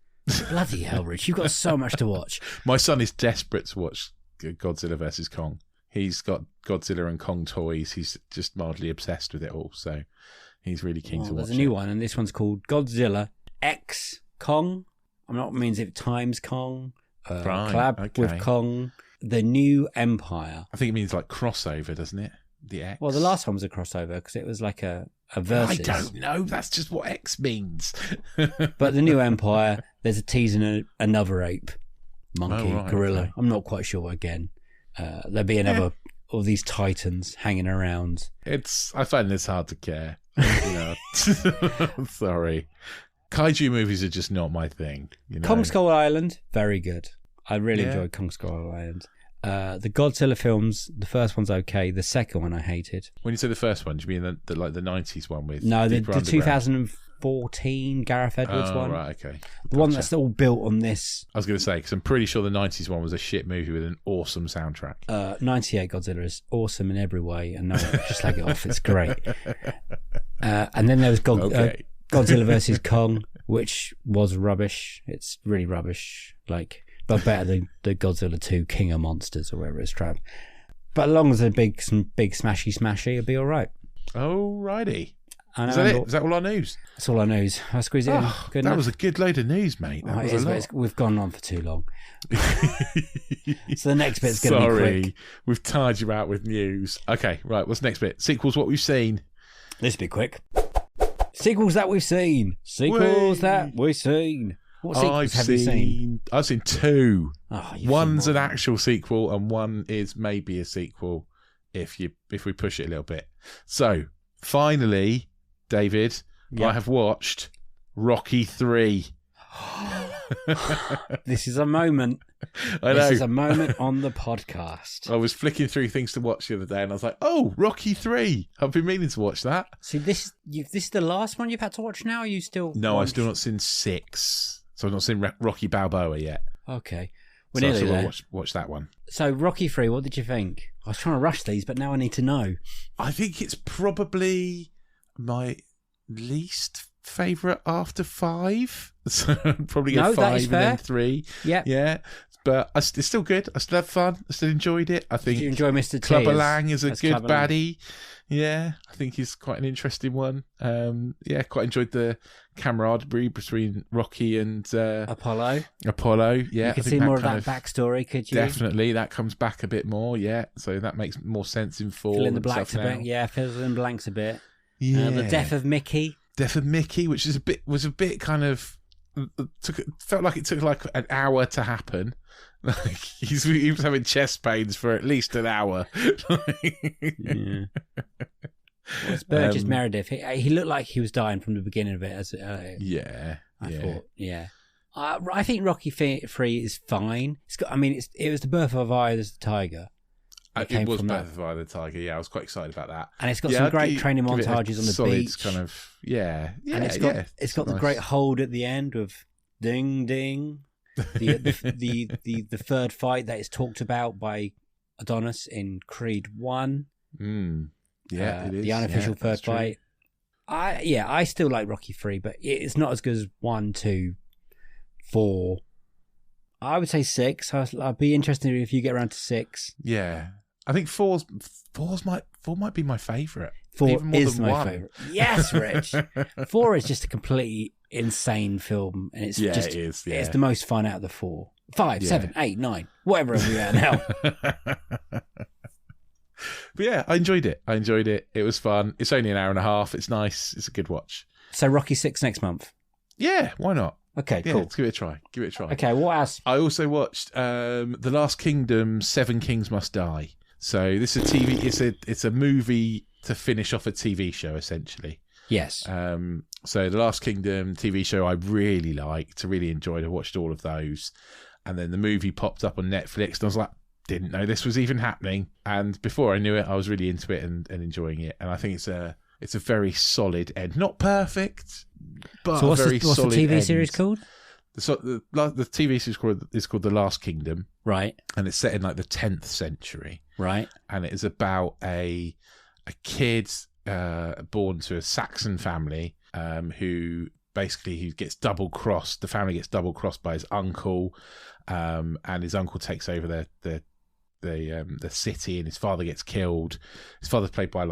Bloody hell, Rich. You've got so much to watch. My son is desperate to watch Godzilla versus Kong. He's got Godzilla and Kong toys. He's just mildly obsessed with it all. So he's really keen to watch it. There's a new one, and this one's called Godzilla X Kong. I'm not means it times Kong. Collab with Kong. The New Empire. I think it means like crossover, doesn't it? The X. Well, the last one was a crossover because it was like a versus. I don't know. That's just what X means. But the New Empire, there's a teasing another ape, monkey, gorilla. Okay. I'm not quite sure again. There'll be another of these titans hanging around. I find this hard to care. Sorry. Kaiju movies are just not my thing. Kong Skull Island, very good. I really enjoyed Kong Skull Island. The Godzilla films, the first one's okay. The second one I hated. When you say the first one, do you mean the 90s one with? No, the 2014 Gareth Edwards one. Right, okay. The one that's all built on this. I was going to say, because I'm pretty sure the 90s one was a shit movie with an awesome soundtrack. 98 Godzilla is awesome in every way, and no one just slag it off. It's great. And then there was Godzilla versus Kong, which was rubbish. It's really rubbish. But better than the Godzilla 2 King of Monsters or whatever it's trapped. But as long as some big smashy, it'll be all right. Alrighty. Is that it? Is that all our news? That's all our news. I'll squeeze it in. Good that enough? Was a good load of news, mate. That was a lot. We've gone on for too long. So the next bit's going to be quick. Sorry, we've tired you out with news. Okay, right. What's the next bit? Sequels, what we've seen. This will be quick. Sequels that we've seen. What sequels have you seen? I've seen 2. One's seen an actual sequel, and one is maybe a sequel if we push it a little bit. So finally, David, I have watched Rocky 3. This is a moment. I know. This is a moment on the podcast. I was flicking through things to watch the other day, and I was like, "Oh, Rocky 3! I've been meaning to watch that." See, this is the last one you've had to watch now. Are you still? No, I've still not seen 6. So I've not seen Rocky Balboa yet. Okay, we're nearly there. Watch that one. So Rocky 3, what did you think? I was trying to rush these, but now I need to know. I think it's probably my least favourite after 5. So I'd probably go No, that 5 is and then fair. 3. Yeah. Yeah. But it's still good. I still had fun. I still enjoyed it. I think Did you enjoy Mr. T? Clubber Lang is a as good Clubber Lang? baddie. Yeah, I think he's quite an interesting one. Yeah, quite enjoyed the camaraderie between Rocky and Apollo. Yeah, You could I think see more of kind that backstory, could you? Definitely, that comes back a bit more. Yeah, so that makes more sense in 4. Fill in the and blanks a stuff now. bit. Yeah, fills in the blanks a bit. Yeah, The death of Mickey. Death of Mickey, which is was a bit kind of felt like it took like an hour to happen. Like he was having chest pains for at least an hour. Yeah. Well, it's Burgess Meredith. He looked like he was dying from the beginning of it. I thought, yeah. I think Rocky 3 is fine. It's got. I mean, it was the birth of Eye as the Tiger. It was Birth of Eye of the Tiger. Yeah, I was quite excited about that. And it's got some great training montages on the solid beach. Kind of, yeah. And it's got the nice. great hold at the end of ding ding. The third fight that is talked about by Adonis in Creed 1. Yeah, it is. The unofficial third fight. I still like Rocky 3, but it's not as good as 1, 2, 4. I would say 6. I'd be interested if you get around to 6. Yeah, I think 4 might be my favourite. 4 is my favourite. Yes, Rich. 4 is just a completely insane film, and it is. Yeah. It's the most fun out of the 4. 5, 7, 8, 9, whatever we are now. But yeah, I enjoyed it. It was fun. It's only an hour and a half. It's nice. It's a good watch. So Rocky 6 next month. Yeah, why not? Okay, yeah, cool. Let's give it a try. Okay, what else? I also watched The Last Kingdom, 7 Kings Must Die. So this is a TV. It's a movie to finish off a TV show, essentially. Yes. So The Last Kingdom TV show I really liked, really enjoyed. I watched all of those, and then the movie popped up on Netflix, and I was like, didn't know this was even happening. And before I knew it, I was really into it and enjoying it. And I think it's a very solid end, not perfect, but so what's the TV end. series called? The TV series is called The Last Kingdom, right? And it's set in like the 10th century, right? And it is about a kid born to a Saxon family who gets double crossed. The family gets double crossed by his uncle, and his uncle takes over the city, and his father gets killed. His father's played by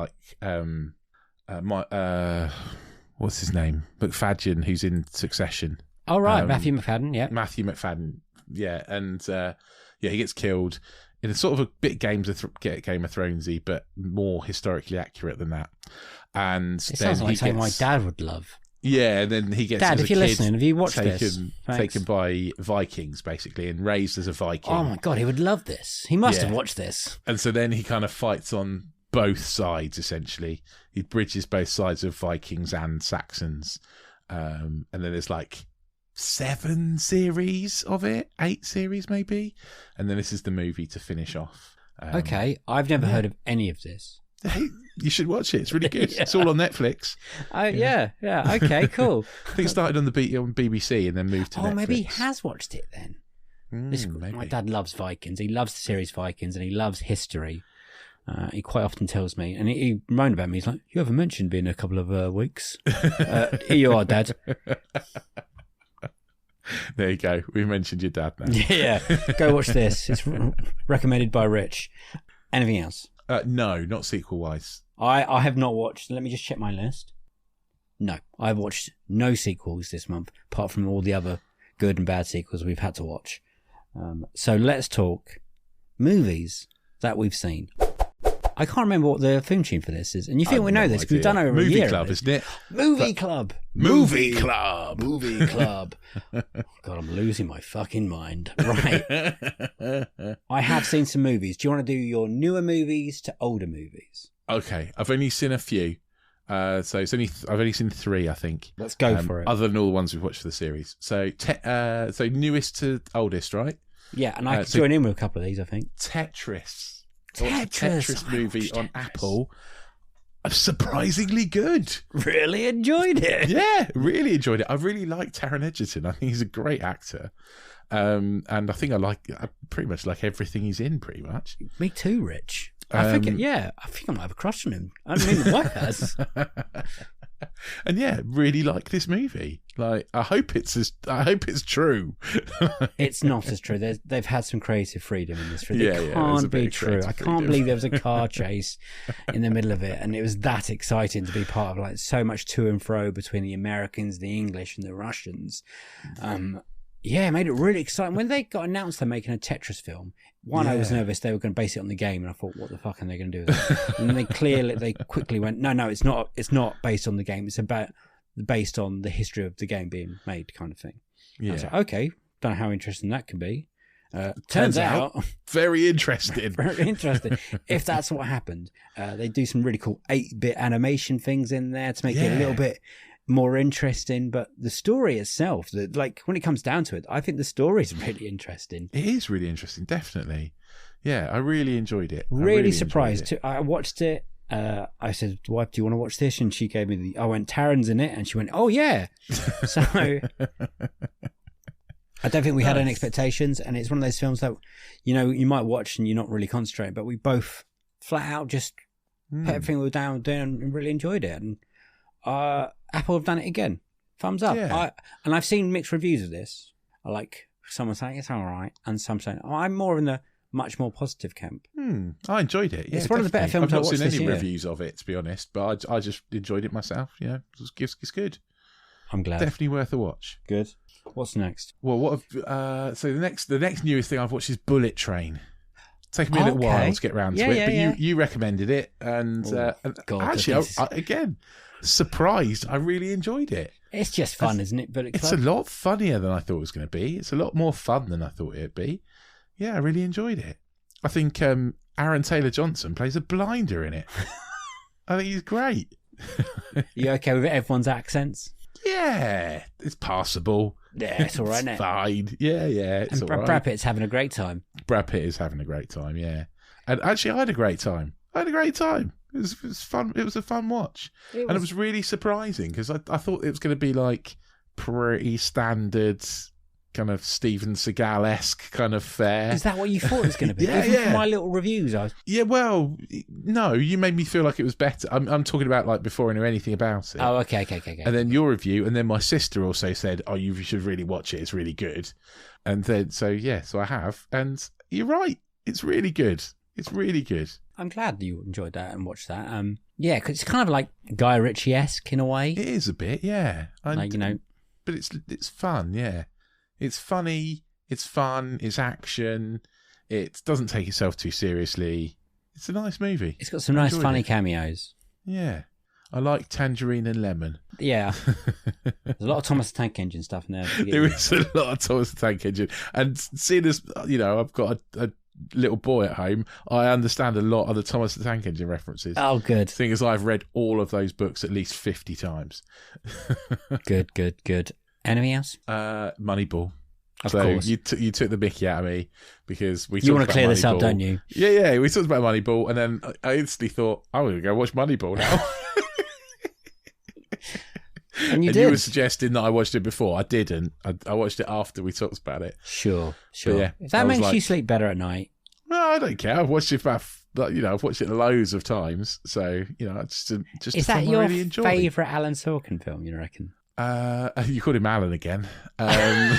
what's his name? McFadden, who's in Succession. Oh right, Matthew McFadden, yeah. Matthew McFadden, yeah, and he gets killed in a sort of a bit Game of Thronesy, but more historically accurate than that. And it sounds like something my dad would love. Yeah, and then he gets Dad, if you're listening, have you watched this? Taken by Vikings, basically, and raised as a Viking. Oh my God, he would love this. He must have watched this. And so then he kind of fights on both sides, essentially. He bridges both sides of Vikings and Saxons. And then there's like 7 series of it, 8 series maybe. And then this is the movie to finish off. Okay, I've never heard of any of this. Hey, you should watch it. It's really good. It's all on Netflix. Yeah. Okay, cool. I think it started on BBC and then moved to Netflix. Oh, maybe he has watched it then. Maybe. My dad loves Vikings. He loves the series Vikings, and he loves history. He quite often tells me, and he moaned about me. He's like, "You haven't mentioned me in a couple of weeks." Here you are, Dad. There you go. We've mentioned your dad now. Yeah, go watch this. It's recommended by Rich. Anything else? No, not sequel-wise. I have not watched. Let me just check my list. No, I've watched no sequels this month, apart from all the other good and bad sequels we've had to watch. So let's talk movies that we've seen. I can't remember what the theme tune for this is, and you think we know this because we've done it over a year. Movie Club, isn't it? Movie Club. Movie Club. Movie Club. God, I'm losing my fucking mind. Right. I have seen some movies. Do you want to do your newer movies to older movies? Okay, I've only seen a few. So I've only seen 3, I think. Let's go for it. Other than all the ones we've watched for the series. So newest to oldest, right? Yeah, and I could join in with a couple of these, I think. Tetris. Tetris movie on Apple. Surprisingly good. Really enjoyed it. Yeah, really enjoyed it. I really like Taron Egerton. I think he's a great actor. And I think I pretty much like everything he's in, pretty much. Me too, Rich. I think I might have a crush on him. I mean, the wife has. And yeah, really like this movie. Like, I hope it's true. It's not as true. They've had some creative freedom in this film. Yeah, It yeah, can't be true. I can't freedom. believe there was a car chase in the middle of it, and it was that exciting to be part of, like, so much to and fro between the Americans, the English, and the Russians. Yeah, it made it really exciting. When they got announced they're making a Tetris film, I was nervous they were going to base it on the game, and I thought, what the fuck are they going to do with that? And then they quickly went, no, it's not based on the game. It's based on the history of the game being made, kind of thing. Yeah. I was like, okay, don't know how interesting that can be. Turns out very interesting. Very interesting. If that's what happened, they do some really cool 8-bit animation things in there to make it a little bit more interesting. But the story itself, like when it comes down to it, I think the story is really interesting. It is really interesting, definitely. Yeah, I really enjoyed it. Really surprised. I watched it. I said, "Wife, do you want to watch this?" And she gave me I went, "Taran's in it," and she went, "Oh yeah." So I don't think we had any expectations, and it's one of those films that, you might watch and you're not really concentrating, but we both flat out just put everything we were down and really enjoyed it. And Apple have done it again. Thumbs up. Yeah. And I've seen mixed reviews of this. I like someone saying it's all right, and some saying, I'm more in the much more positive camp. I enjoyed it. Yeah, it's one of the better films I've not seen any year. reviews of it, to be honest, but I just enjoyed it myself. Yeah, it's good. I'm glad. Definitely worth a watch. Good. What's next? Well, so the next newest thing I've watched is Bullet Train. It's taken me a little while to get round to it, but you recommended it, and God, actually, again, surprised. I really enjoyed it. It's just fun, isn't it? Bullet Club? It's a lot funnier than I thought it was going to be. It's a lot more fun than I thought it'd be. Yeah, I really enjoyed it. I think Aaron Taylor-Johnson plays a blinder in it. I think he's great. You okay with everyone's accents? Yeah, it's passable. Yeah, it's all right, isn't it's it? Fine. Yeah, it's and all right. Brad Pitt's having a great time. Brad Pitt is having a great time, yeah. And actually, I had a great time. It was fun. It was a fun watch. And it was really surprising because I thought it was going to be like pretty standard kind of Steven Seagal-esque kind of fare. Is that what you thought it was going to be? Yeah. From my little reviews, Yeah, well, no, you made me feel like it was better. I'm talking about like before I knew anything about it. Oh, okay. And then your review, and then my sister also said, "Oh, you should really watch it. It's really good." And then so I have, and you're right. It's really good. It's really good. I'm glad you enjoyed that and watched that. Yeah, because it's kind of like Guy Ritchie-esque in a way. It is a bit, yeah. But it's fun, yeah. It's funny, it's fun, it's action, it doesn't take itself too seriously. It's a nice movie. It's got some nice funny cameos. Yeah. I like Tangerine and Lemon. Yeah. There's a lot of Thomas the Tank Engine stuff in there. There is a lot of Thomas the Tank Engine. And seeing as, I've got a little boy at home, I understand a lot of the Thomas the Tank Engine references. Oh, good. Thing is, I've read all of those books at least 50 times. Good. Anything else? Moneyball. Of course. You took the mickey out of me because we. You want to clear this Moneyball. up, don't you? Yeah. We talked about Moneyball, and then I instantly thought, I'm going to go watch Moneyball now. And you did. You were suggesting that I watched it before. I didn't. I watched it after we talked about it. Sure. But yeah, if that makes you sleep better at night. No, I don't care. I've watched it I've watched it loads of times. So it's just is that your really enjoy. favourite Alan Sorkin film? You reckon? You called him Alan again. Aaron.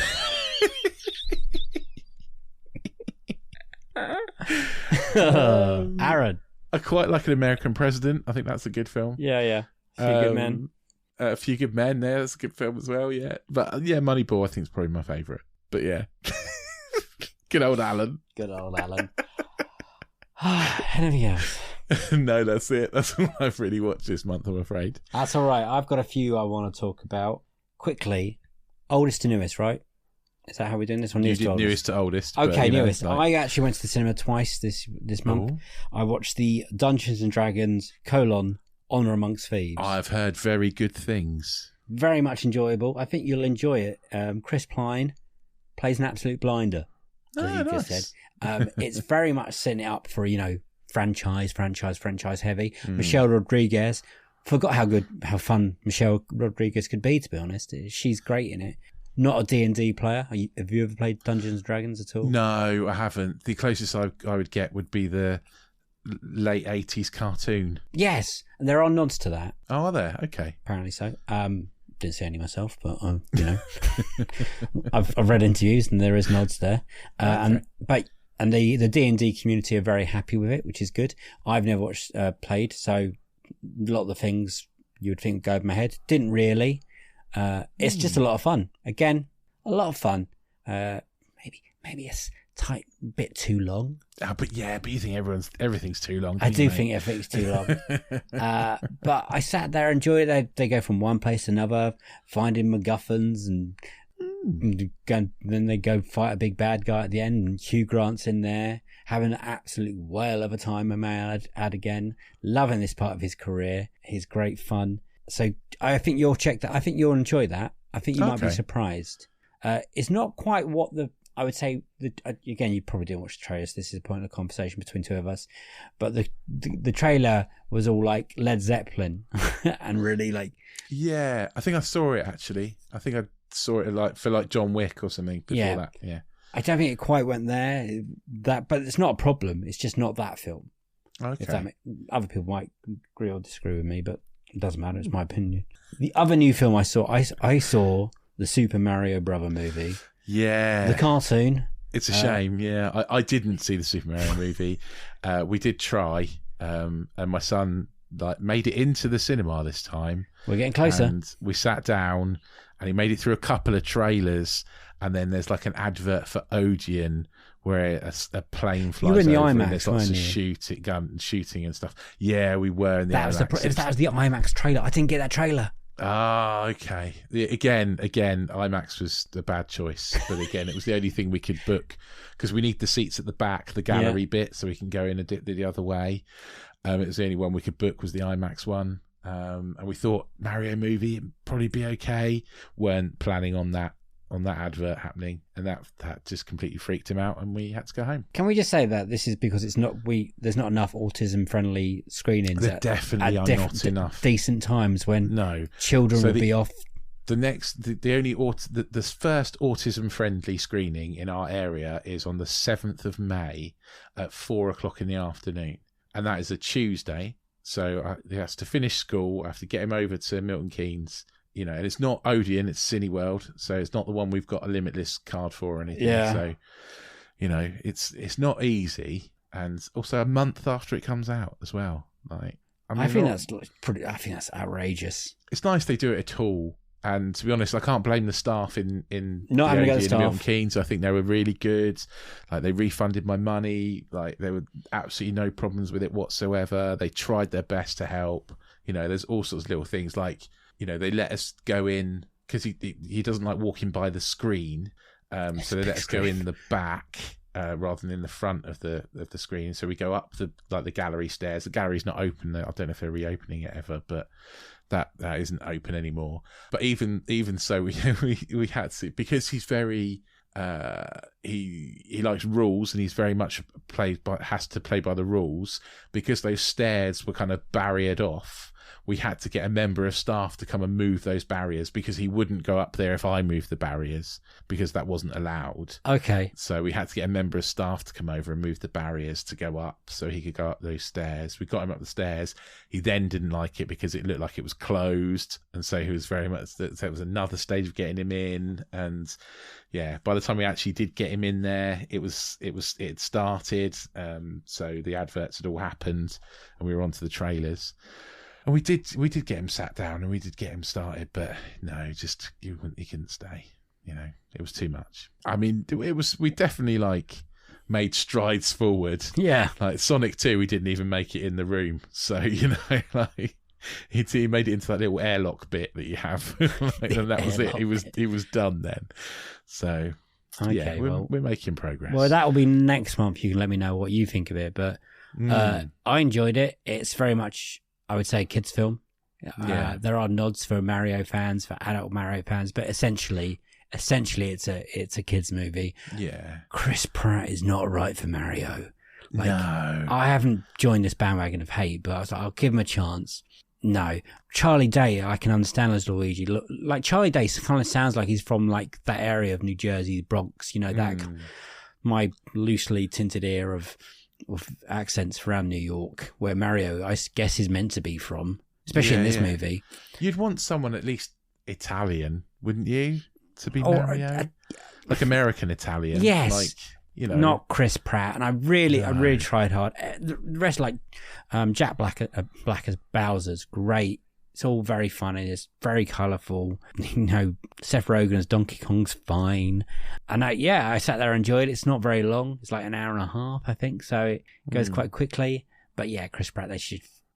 I quite like An American President. I think that's a good film. Yeah. Few Good Men. A Few Good Men. Yeah, that's a good film as well. Yeah, but Moneyball I think is probably my favourite. But yeah, good old Alan. Anything else? No, that's it. That's all I've really watched this month, I'm afraid. That's all right. I've got a few I want to talk about quickly. Oldest to newest, right? Is that how we're doing this one? Newest to oldest. Okay, newest. I actually went to the cinema twice this month. Ooh. I watched the Dungeons and Dragons : Honor Amongst Thieves. I've heard very good things. Very much enjoyable. I think you'll enjoy it. Chris Pine plays an absolute blinder, as you just said. It's very much setting it up for, franchise heavy. Michelle Rodriguez. Forgot how fun Michelle Rodriguez could be, to be honest. She's great in it. Not a D&D player. Have you ever played Dungeons and Dragons at all? No, I haven't. The closest I would get would be the late 80s cartoon. Yes, and there are nods to that. Oh, are there? Okay. Apparently so. Didn't see any myself, but I've read interviews and there is nods there. And the D&D community are very happy with it, which is good. I've never played, so a lot of the things you would think would go over my head didn't really. It's just a lot of fun. Again, a lot of fun. Maybe it's tight bit too long. But you think everything's too long. I do think everything's too long. But I sat there, enjoyed it. They go from one place to another, finding MacGuffins, and then they go fight a big bad guy at the end. And Hugh Grant's in there, having an absolute whale of a time. I may add again, loving this part of his career. He's great fun. So I think you'll check that. I think you'll enjoy that. I think you might be surprised. It's not quite what I would say, again, you probably didn't watch the trailers. This is a point of conversation between two of us. But the trailer was all like Led Zeppelin and really like... Yeah, I think I saw it, actually. I think I saw it for John Wick or something before that. Yeah. I don't think it quite went there, but it's not a problem. It's just not that film. Okay. Other people might agree or disagree with me, but it doesn't matter. It's my opinion. The other new film I saw, I saw the Super Mario Brother movie. Yeah. The cartoon. It's a shame, yeah. I didn't see the Super Mario movie. We did try, and my son made it into the cinema this time. We're getting closer. And we sat down, and he made it through a couple of trailers, and then there's like an advert for Odeon where a plane flies over. You were in the and IMAX, there's lots of shooting and stuff. Yeah, we were in the IMAX. That was the IMAX trailer. I didn't get that trailer. Ah, okay. Again, IMAX was a bad choice, but again, it was the only thing we could book because we need the seats at the back, the gallery bit, so we can go in the other way. It was the only one we could book was the IMAX one, and we thought Mario movie would probably be okay. Weren't planning on that advert happening, and that just completely freaked him out, and we had to go home. Can we just say that this is because there's not enough autism friendly screenings? There definitely are not enough decent times when children would be off. The first autism friendly screening in our area is on the 7th of May at 4:00 in the afternoon, and that is a Tuesday. So he has to finish school. I have to get him over to Milton Keynes. And it's not Odeon, it's Cineworld, so it's not the one we've got a Limitless card for or anything. Yeah. So, it's not easy, and also a month after it comes out as well. I think that's outrageous. It's nice they do it at all, and to be honest, I can't blame the staff in not having the Milton Keynes. I think they were really good. They refunded my money. There were absolutely no problems with it whatsoever. They tried their best to help. There's all sorts of little things like. They let us go in because he doesn't like walking by the screen, so they let us go in the back rather than in the front of the screen. So we go up the gallery stairs. The gallery's not open. I don't know if they're reopening it ever, but that isn't open anymore. But even so, we had to, because he's very he likes rules, and he's very much has to play by the rules. Because those stairs were kind of barriered off, we had to get a member of staff to come and move those barriers, because he wouldn't go up there if I moved the barriers, because that wasn't allowed. Okay. So we had to get a member of staff to come over and move the barriers to go up so he could go up those stairs. We got him up the stairs. He then didn't like it because it looked like it was closed. And so he was very much, so it was another stage of getting him in. And yeah, by the time we actually did get him in there, it started. So the adverts had all happened and we were onto the trailers. And we did get him sat down and we did get him started, but no, just he couldn't stay. It was too much. I mean, we definitely made strides forward. Yeah. Like Sonic 2, we didn't even make it in the room. So, he made it into that little airlock bit that you have. And that was it. He was done then. So, okay, yeah, we're making progress. Well, that will be next month. You can let me know what you think of it. But I enjoyed it. It's very much, I would say, a kids' film. There are nods for Mario fans, for adult Mario fans, but essentially it's a kids' movie. Yeah. Chris Pratt is not right for Mario. No. I haven't joined this bandwagon of hate, but I was like, I'll give him a chance. No. Charlie Day, I can understand as Luigi. Like Charlie Day kind of sounds like he's from that area of New Jersey, Bronx, that my loosely tinted ear of with accents around New York, where Mario, I guess, is meant to be from, especially in this movie. You'd want someone at least Italian, wouldn't you, to be Mario? Like American Italian. Yes. Like, you know. Not Chris Pratt. And I really tried hard. The rest, like Jack Black as Bowser's great. It's all very funny. It's very colourful. You know, Seth Rogen as Donkey Kong's fine. And I sat there and enjoyed it. It's not very long. It's like an hour and a half, I think. So it goes quite quickly. But yeah, Chris Pratt,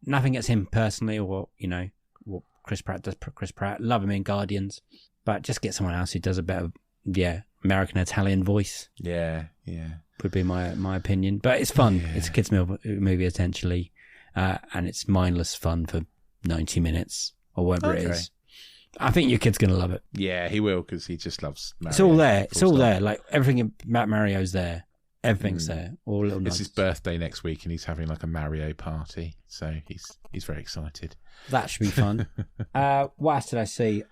nothing against him personally or, you know, what Chris Pratt does. Chris Pratt, love him in Guardians. But just get someone else who does a better, American Italian voice. Yeah. Would be my opinion. But it's fun. Yeah. It's a kids' movie, essentially. And it's mindless fun for 90 minutes or whatever it is. I think your kid's going to love it. Yeah, he will, because he just loves Mario. It's all there. It's all there. Like, everything about Mario's there. Everything's there. All little It's nugs. his birthday next week, and he's having like a Mario party. So he's very excited. That should be fun. What else did I see?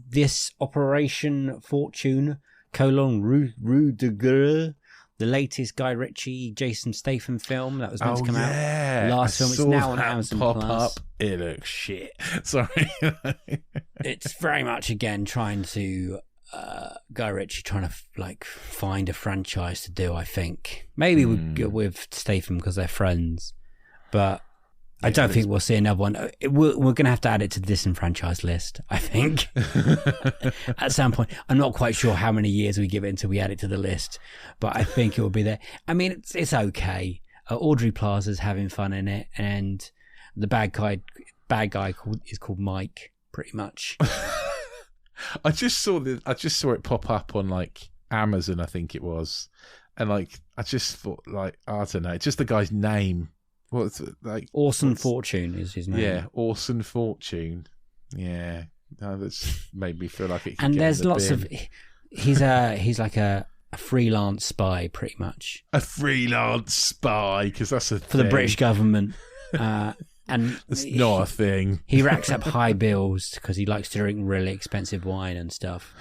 This Operation Fortune, Rue de Guerre, the latest Guy Ritchie, Jason Statham film that was meant to come out last film. It's now on Amazon pop Plus. Up. It looks shit. Sorry. It's very much again trying to Guy Ritchie trying to like find a franchise to do. I think maybe with Statham because they're friends, but I don't think we'll see another one. We're going to have to add it to the disenfranchised list, I think, at some point. I'm not quite sure how many years we give it until we add it to the list, but I think it will be there. I mean, it's okay. Audrey Plaza's having fun in it, and the bad guy is called Mike, pretty much. I just saw it pop up on like Amazon, I think it was, and like I just thought, like, I don't know, just the guy's name. What's it, like? Orson Fortune is his name. Yeah, Orson Fortune. Yeah, that's made me feel like it. And there's lots of. He's like a freelance spy, pretty much. A freelance spy, because that's a for the British government. And it's not a thing. He racks up high bills because he likes to drink really expensive wine and stuff.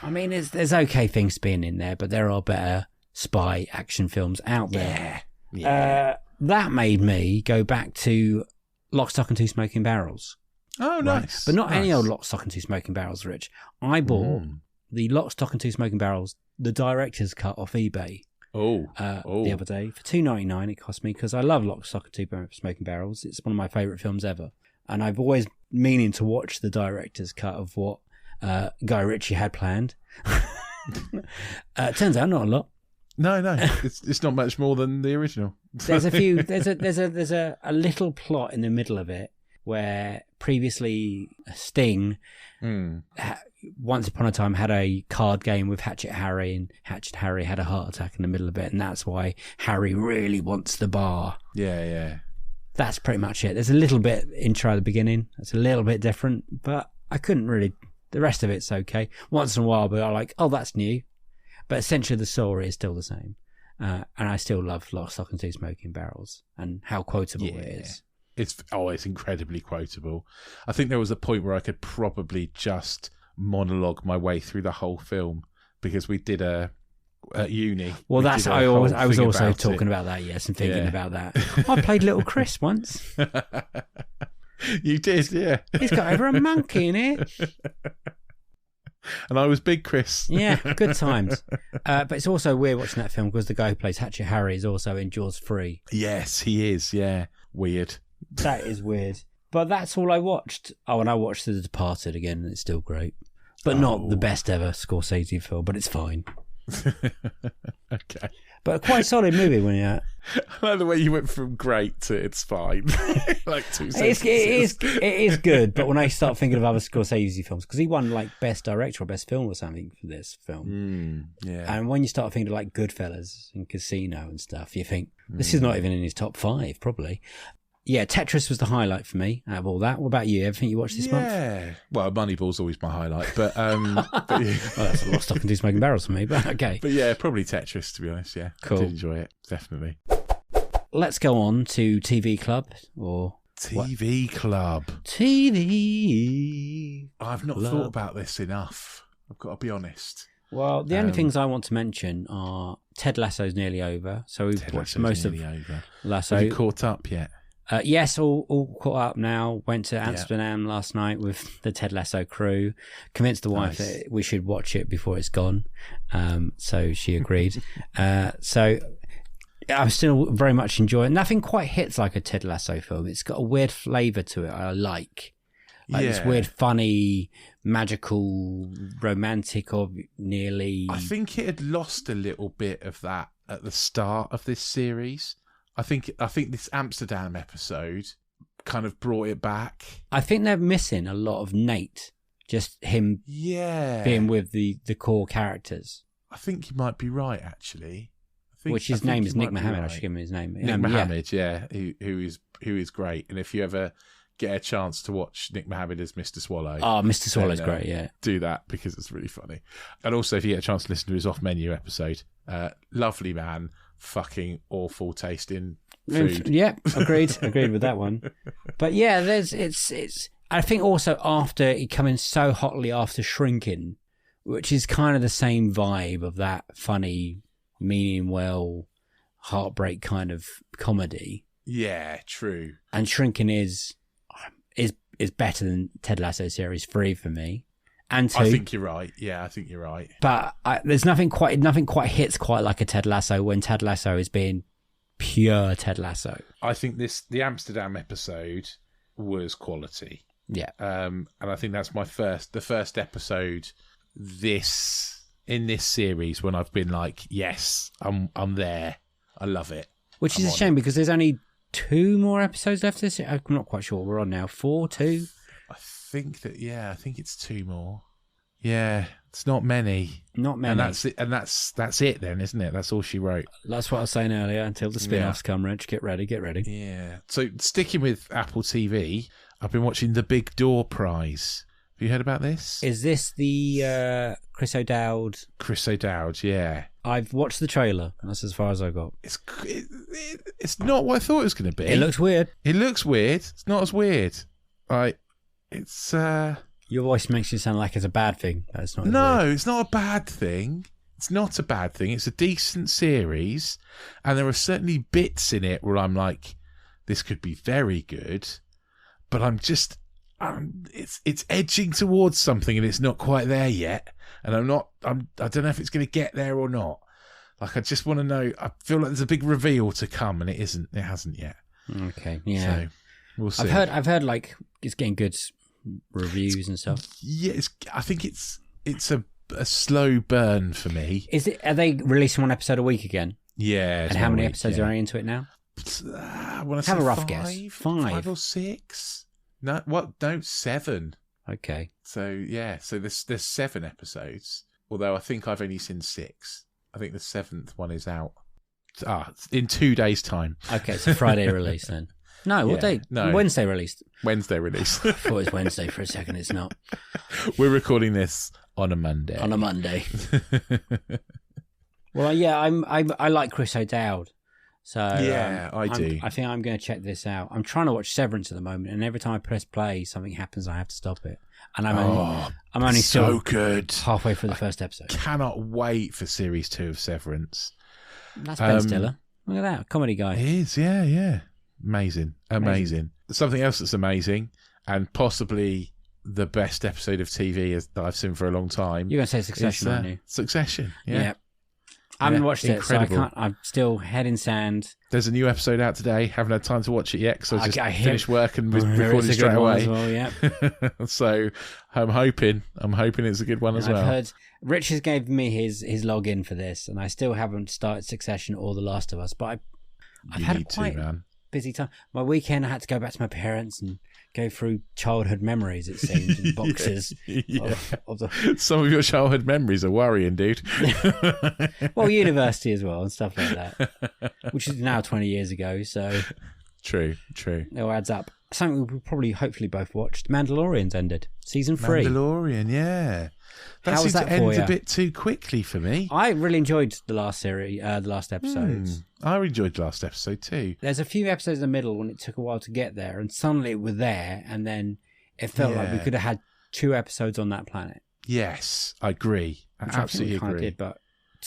I mean, there's okay things being in there, but there are better spy action films out there. Yeah. That made me go back to Lock, Stock and Two Smoking Barrels. Oh, nice. But not any old Lock, Stock and Two Smoking Barrels, Rich. I bought the Lock, Stock and Two Smoking Barrels, the director's cut off eBay. The other day for $2.99 it cost me, because I love Lock, Stock and Two Smoking Barrels. It's one of my favourite films ever, and I've always meaning to watch the director's cut of what Guy Ritchie had planned. Turns out not a lot. No, it's not much more than the original. There's a little plot in the middle of it where previously Sting once upon a time had a card game with Hatchet Harry, and Hatchet Harry had a heart attack in the middle of it, and that's why Harry really wants the bar. Yeah. That's pretty much it. There's a little bit intro at the beginning. It's a little bit different, but I couldn't really. The rest of it's okay. Once in a while, but I'm like, oh, that's new. But essentially, the story is still the same. And I still love Lock, Stock and Two Smoking Barrels and how quotable it is. It's incredibly quotable. I think there was a point where I could probably just monologue my way through the whole film, because we did at uni. Well, I was also talking about that, yes, and thinking about that. I played Little Chris once. You did, yeah. He's got over a monkey in it. And I was Big Chris. Yeah, good times. But it's also weird watching that film because the guy who plays Hatchet Harry is also in Jaws 3. Yes, he is, yeah. Weird. That is weird. But that's all I watched. Oh, and I watched The Departed again, and it's still great. But not the best ever Scorsese film, but it's fine. Okay. But quite a solid movie when you're at. I like the way you went from great to it's fine. Like 2 sentences. It is good, but when I start thinking of other Scorsese films, because he won like Best Director or Best Film or something for this film. Yeah. And when you start thinking of like Goodfellas and Casino and stuff, you think, this is not even in his top 5, probably. Yeah, Tetris was the highlight for me out of all that. What about you? Everything you watched this month? Yeah. Well, Moneyball's always my highlight, but well, that's a lot of Stock and Two Smoking Barrels for me, but okay. But yeah, probably Tetris, to be honest, yeah. Cool. I did enjoy it, definitely. Let's go on to TV Club, or... TV Club. TV I've not thought about this enough, I've got to be honest. Well, the only things I want to mention are Ted Lasso's nearly over, so we've watched most of Lasso. Have you caught up yet? Yes, all caught up now. Went to Amsterdam last night with the Ted Lasso crew. Convinced the wife that we should watch it before it's gone. So she agreed. So I'm still very much enjoying. Nothing quite hits like a Ted Lasso film. It's got a weird flavour to it. I like this weird, funny, magical, romantic, or nearly. I think it had lost a little bit of that at the start of this series. I think this Amsterdam episode kind of brought it back. I think they're missing a lot of Nate, just him being with the core characters. I think you might be right, actually. Which his name is Nick Mohammed. Right. I should give him his name. Nick Mohammed, who is great. And if you ever get a chance to watch Nick Mohammed as Mr. Swallow, Mr. Swallow's great. Yeah, do that because it's really funny. And also, if you get a chance to listen to his off menu episode, lovely man, fucking awful tasting food. Yeah, agreed with that one. But yeah, it's. I think also after it coming so hotly after Shrinking, which is kind of the same vibe of that funny, meaning well, heartbreak kind of comedy. Yeah, true. And Shrinking is better than Ted Lasso series 3 for me. And 2. I think you're right. Yeah, I think you're right. But there's nothing quite hits quite like a Ted Lasso when Ted Lasso is being pure Ted Lasso. I think the Amsterdam episode was quality. Yeah. And I think that's the first episode in this series when I've been like, yes, I'm there. I love it. Which is a shame because there's only 2 more episodes left this year. I'm not quite sure. We're on now 4, 2. I think it's 2 more. Yeah, it's not many. Not many. And that's it. And that's it then, isn't it? That's all she wrote. That's what I was saying earlier. Until the spin-offs come, Rich, get ready. Yeah. So sticking with Apple TV, I've been watching The Big Door Prize. Have you heard about this? Is this the Chris O'Dowd? Chris O'Dowd, yeah. I've watched the trailer. That's as far as I got. It's not what I thought it was going to be. It looks weird. It's not as weird. It's Your voice makes you sound like it's a bad thing. That's not. No, it's not a bad thing. It's not a bad thing. It's a decent series, and there are certainly bits in it where I'm like, this could be very good, but it's edging towards something, and it's not quite there yet. And I don't know if it's going to get there or not. Like, I just want to know. I feel like there's a big reveal to come, and it hasn't yet. Okay, yeah. So we'll see. I've heard like it's getting good reviews and stuff. Yeah, I think it's a slow burn for me. Are they releasing 1 episode a week again? Yeah. And how many episodes are into it now? I want to have say a rough guess. 5 or 6. No, what? No, 7. Okay. So yeah, so there's 7 episodes. Although I think I've only seen 6. I think the 7th one is out. In 2 days' time. Okay, so Friday release then. No, what day? No. Wednesday released. Wednesday release. I thought it was Wednesday for a second. It's not. We're recording this on a Monday. Well, yeah, I like Chris O'Dowd. So yeah, I do. I think I'm going to check this out. I'm trying to watch Severance at the moment, and every time I press play, something happens. I have to stop it, and I'm only so still good. halfway through the first episode. Cannot wait for series 2 of Severance. That's Ben Stiller. Look at that comedy guy. It is, yeah. Amazing. Something else that's amazing, and possibly the best episode of TV that I've seen for a long time. You're going to say Succession, aren't you? Succession, yeah. I haven't watched incredible. it, so I can't. I'm still head in sand. There's a new episode out today. Haven't had time to watch it yet because I just finished work and was recording straight away. Well, yeah. So I'm hoping it's a good one as well. I've heard Richard gave me his login for this, and I still haven't started Succession or The Last of Us. But I've had quite a busy time. My weekend, I had to go back to my parents and go through childhood memories, it seems, in boxes. Of the... Some of your childhood memories are worrying, dude. Well, university as well and stuff like that, which is now 20 years ago. So true. It all adds up. Something we probably, hopefully, both watched. Mandalorian's ended. Season 3. Mandalorian, yeah. That seemed to end a bit too quickly for me. I really enjoyed the last episodes. I enjoyed the last episode too. There's a few episodes in the middle when it took a while to get there, and suddenly we're there, and then it felt like we could have had 2 episodes on that planet. Yes, I agree. I absolutely agree. But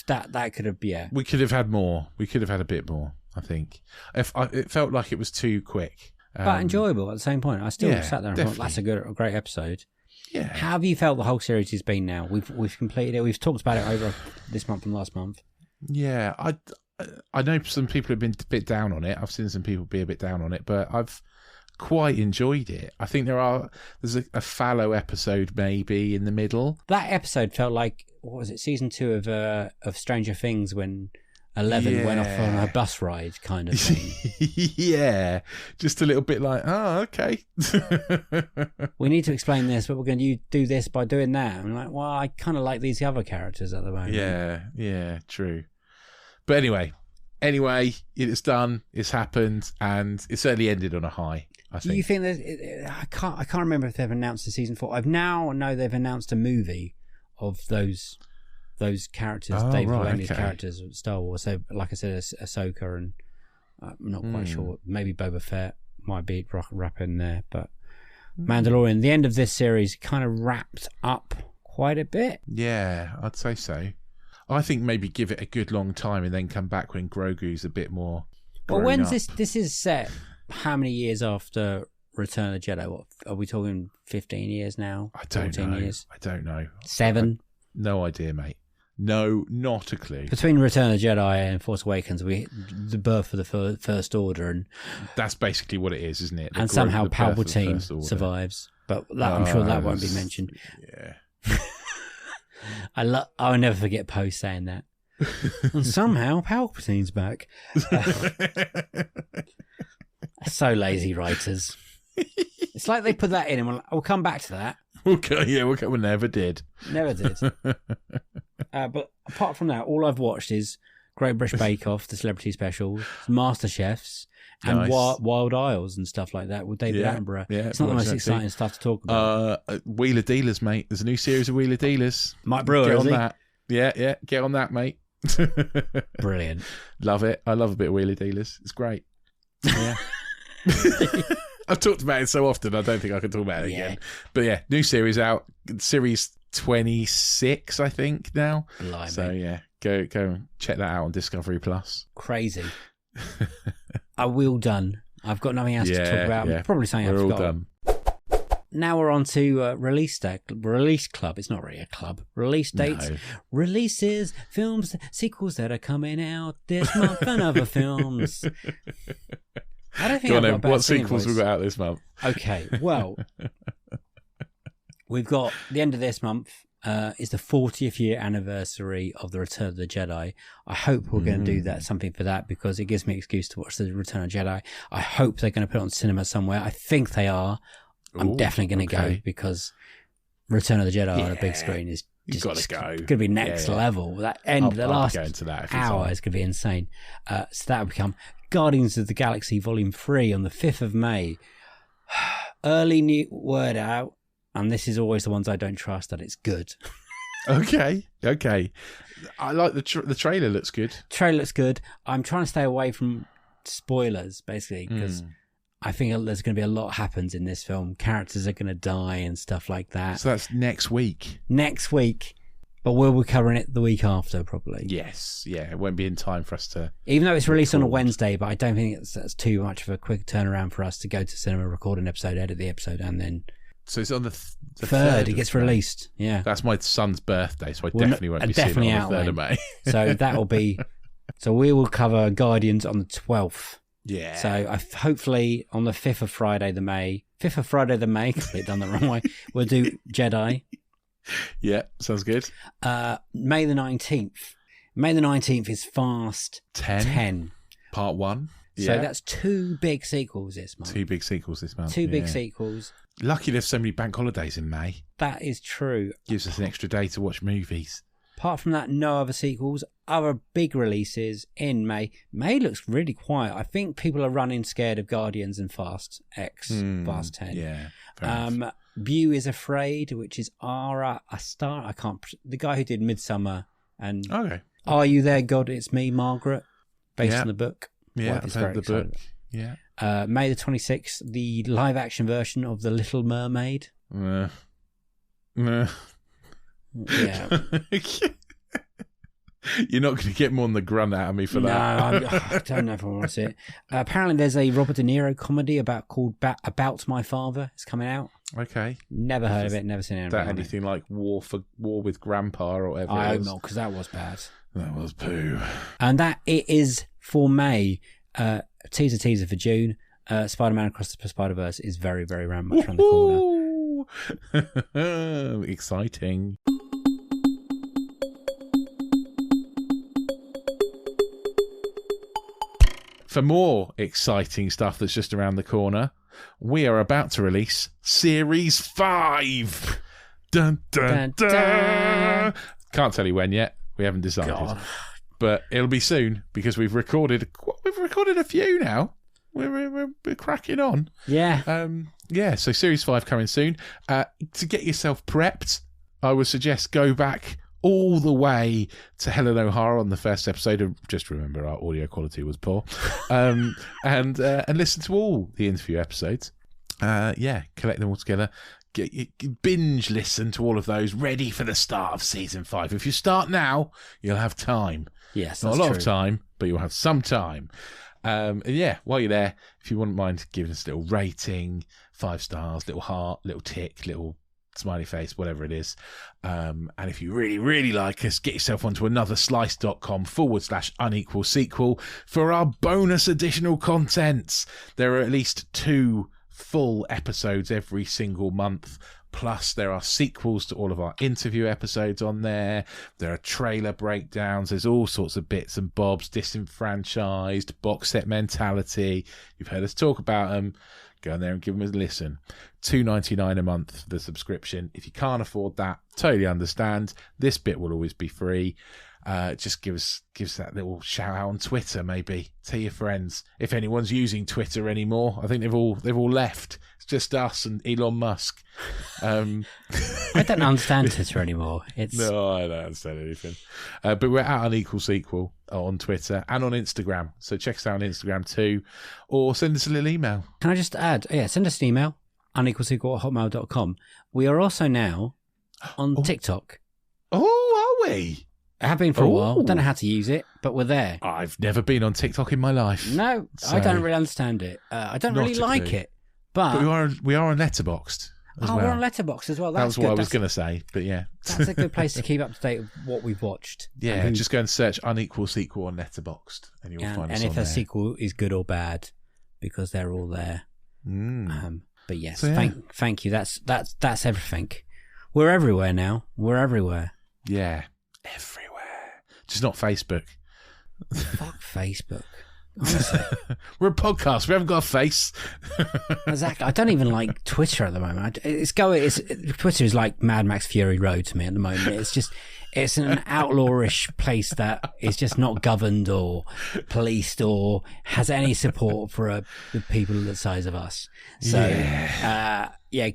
that could have, yeah. We could have had more. We could have had a bit more, I think. It felt like it was too quick. But enjoyable at the same point. I still sat there and definitely. thought, that's a great episode. Yeah. How have you felt the whole series has been now? We've completed it. We've talked about it over this month and last month. Yeah, I know some people have been a bit down on it. I've seen some people be a bit down on it, but I've quite enjoyed it. I think there's a fallow episode maybe in the middle. That episode felt like, what was it, season 2 of Stranger Things when 11 went off on a bus ride kind of thing. Yeah, just a little bit like, oh, okay. We need to explain this, but we're going to do this by doing that. I'm like, well, I kind of like these other characters at the moment. Yeah, true. But anyway, it's done, it's happened, and it certainly ended on a high, I think. Do you think that I can't remember if they've announced the season 4. I've now know they've announced a movie of those characters, David Filoni's characters of Star Wars. So, like I said, Ahsoka and I'm not quite sure. Maybe Boba Fett might be wrap in there, but Mandalorian. The end of this series kind of wrapped up quite a bit. Yeah, I'd say so. I think maybe give it a good long time and then come back when Grogu's a bit more. Well, when's this? This is set how many years after Return of the Jedi? What are we talking? 15 years now? I don't know. Years? I don't know. 7? No idea, mate. No, not a clue. Between Return of the Jedi and Force Awakens, the birth of the First Order, and that's basically what it is, isn't it? And somehow Palpatine survives, but I'm sure that won't be mentioned. Yeah. I'll never forget Poe saying that. And somehow Palpatine's back. So lazy writers. It's like they put that in and we'll come back to that. Okay, we never did. Never did. But apart from that, all I've watched is Great British Bake Off, the celebrity specials, MasterChefs, and Wild Isles and stuff like that with David Attenborough. Yeah, it's not the most exciting stuff to talk about. Wheeler Dealers, mate. There's a new series of Wheeler Dealers. Mike Brewer, get on that. Yeah, get on that, mate. Brilliant. Love it. I love a bit of Wheeler Dealers. It's great. Yeah. I've talked about it so often, I don't think I can talk about it again. But yeah, new series out. Series 26, I think, now. Blimey. So yeah, go and check that out on Discovery Plus. Crazy. Are we all done? I've got nothing else to talk about. Yeah. Probably something I've forgotten. All done. Now we're on to release club. It's not really a club. Release dates, releases, films, sequels that are coming out this month, and other films. I don't think I've got a bad what sequels we got out this month? Okay, well, we've got the end of this month is the 40th year anniversary of the Return of the Jedi. I hope we're going to do something for that, because it gives me an excuse to watch the Return of the Jedi. I hope they're going to put it on cinema somewhere. I think they are. I'm definitely going to go, because Return of the Jedi on a big screen is just going to be next level. That end, the last hour is going to be insane. So that will become Guardians of the Galaxy Volume 3 on the 5th of May. Early new word out, and this is always the ones I don't trust, that it's good. Okay. I like the trailer. Looks good. Trailer looks good. I'm trying to stay away from spoilers, basically, because I think there's going to be a lot happens in this film. Characters are going to die and stuff like that. So that's next week. But we'll be covering it the week after, probably. Yes, yeah. It won't be in time for us to... Even though it's released on a Wednesday, but I don't think that's too much of a quick turnaround for us to go to cinema, record an episode, edit the episode, and then... So it's on the 3rd. It gets released, yeah. That's my son's birthday, so I definitely won't be seeing it on the 3rd of May. So that'll be... So we will cover Guardians on the 12th. Yeah. So hopefully on the 5th of Friday the May, completely done the wrong way, we'll do Jedi. Yeah, sounds good. May the 19th. May the 19th is Fast 10. Part 1. Yeah. So that's 2 big sequels this month. 2 big sequels this month. 2 big sequels. Lucky there's so many bank holidays in May. That is true. Gives us an extra day to watch movies. Apart from that, no other sequels. Other big releases in May. May looks really quiet. I think people are running scared of Guardians and Fast 10. Yeah. Beau is Afraid, which is the guy who did Midsummer and Are You There, God? It's Me, Margaret, based on the book. Yeah, I've heard the book. Yeah. May the 26th, the live action version of The Little Mermaid. Yeah. You're not going to get more than the grunt out of me for that. No, I don't know if I want to see it. Apparently, there's a Robert De Niro comedy called About My Father. It's coming out. Okay. Never heard of it. Never seen anything. Anything like War with Grandpa or whatever? I hope not, because that was bad. That was poo. And that it is for May. Teaser for June. Spider-Man Across the Spider-Verse is very, very much around the corner. Exciting. For more exciting stuff that's just around the corner, we are about to release Series 5. Dun, dun, dun, dun. Can't tell you when yet. We haven't decided. God. But it'll be soon because we've recorded a few now. We're cracking on. Yeah. So Series 5 coming soon. To get yourself prepped, I would suggest go back all the way to Helen O'Hara on the first episode. Just remember, our audio quality was poor. And listen to all the interview episodes. Collect them all together. Binge listen to all of those, ready for the start of Season 5. If you start now, you'll have time. Yes, not a lot of time, but you'll have some time. While you're there, if you wouldn't mind giving us a little rating, 5 stars, little heart, little tick, little smiley face, whatever it is. And if you really, really like us, get yourself onto anotherslice.com/unequal sequel for our bonus additional contents. There are at least 2 full episodes every single month. Plus, there are sequels to all of our interview episodes on there. There are trailer breakdowns. There's all sorts of bits and bobs. Disenfranchised, box set mentality. You've heard us talk about them. Go in there and give them a listen. $2.99 a month for the subscription. If you can't afford that, totally understand. This bit will always be free. Just give us that little shout out on Twitter, maybe. Tell your friends. If anyone's using Twitter anymore, I think they've all left. It's just us and Elon Musk. I don't understand Twitter anymore. No, I don't understand anything. But we're at Unequal Sequel on Twitter and on Instagram. So check us out on Instagram too, or send us a little email. Can I just add? Yeah, send us an email. unequalsequel@hotmail.com. We are also now on TikTok. Oh, are we? I have been for a while. I don't know how to use it, but we're there. I've never been on TikTok in my life. No, so I don't really understand it. I don't really like it. But we are on Letterboxd as well. We're on Letterboxd as well. That was what I was going to say, but yeah. That's a good place to keep up to date with what we've watched. Yeah, just go and search Unequal Sequel on Letterboxd and you'll find us on there. And if a sequel is good or bad, because they're all there. But yes, so, thank you. That's everything. We're everywhere now. We're everywhere. Yeah, everywhere. Just not Facebook. Fuck Facebook. Honestly. We're a podcast. We haven't got a face. Exactly. I don't even like Twitter at the moment. Twitter is like Mad Max Fury Road to me at the moment. It's an outlawish place that is just not governed or policed or has any support for the people the size of us. So,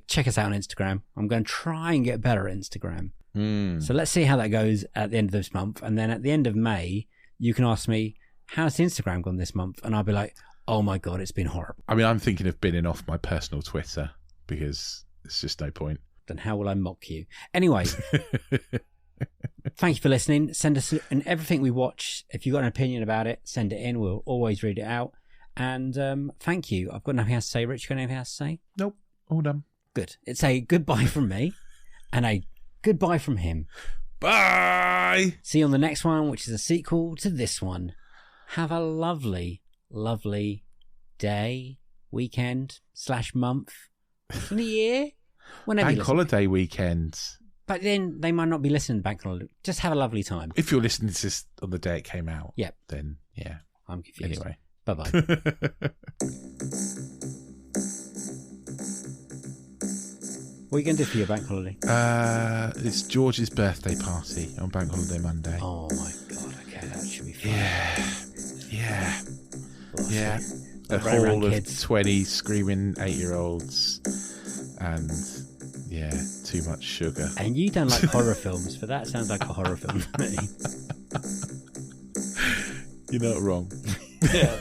check us out on Instagram. I'm going to try and get better at Instagram. So let's see how that goes at the end of this month. And then at the end of May, you can ask me, how's Instagram gone this month? And I'll be like, oh my God, it's been horrible. I mean, I'm thinking of binning off my personal Twitter because it's just no point. Then how will I mock you? Anyway, thank you for listening. Send us and everything we watch. If you've got an opinion about it, send it in. We'll always read it out. And thank you. I've got nothing else to say. Rich, you got anything else to say? Nope. All done. Good. It's a goodbye from me and a goodbye from him. Bye. See you on the next one, which is a sequel to this one. Have a lovely, lovely day, weekend / month, in the year, whenever. Bank holiday weekend. But then they might not be listening to bank holiday. Just have a lovely time. If you're listening to this on the day it came out, yep. Then yeah, I'm confused. Anyway, bye-bye. What are you going to do for your bank holiday? It's George's birthday party on Bank Holiday Monday. Oh my God! Okay, that should be fun. Yeah. A hall of 20 screaming 8-year-olds, and too much sugar. And you don't like horror films, but that sounds like a horror film to me. You're not wrong. Yeah.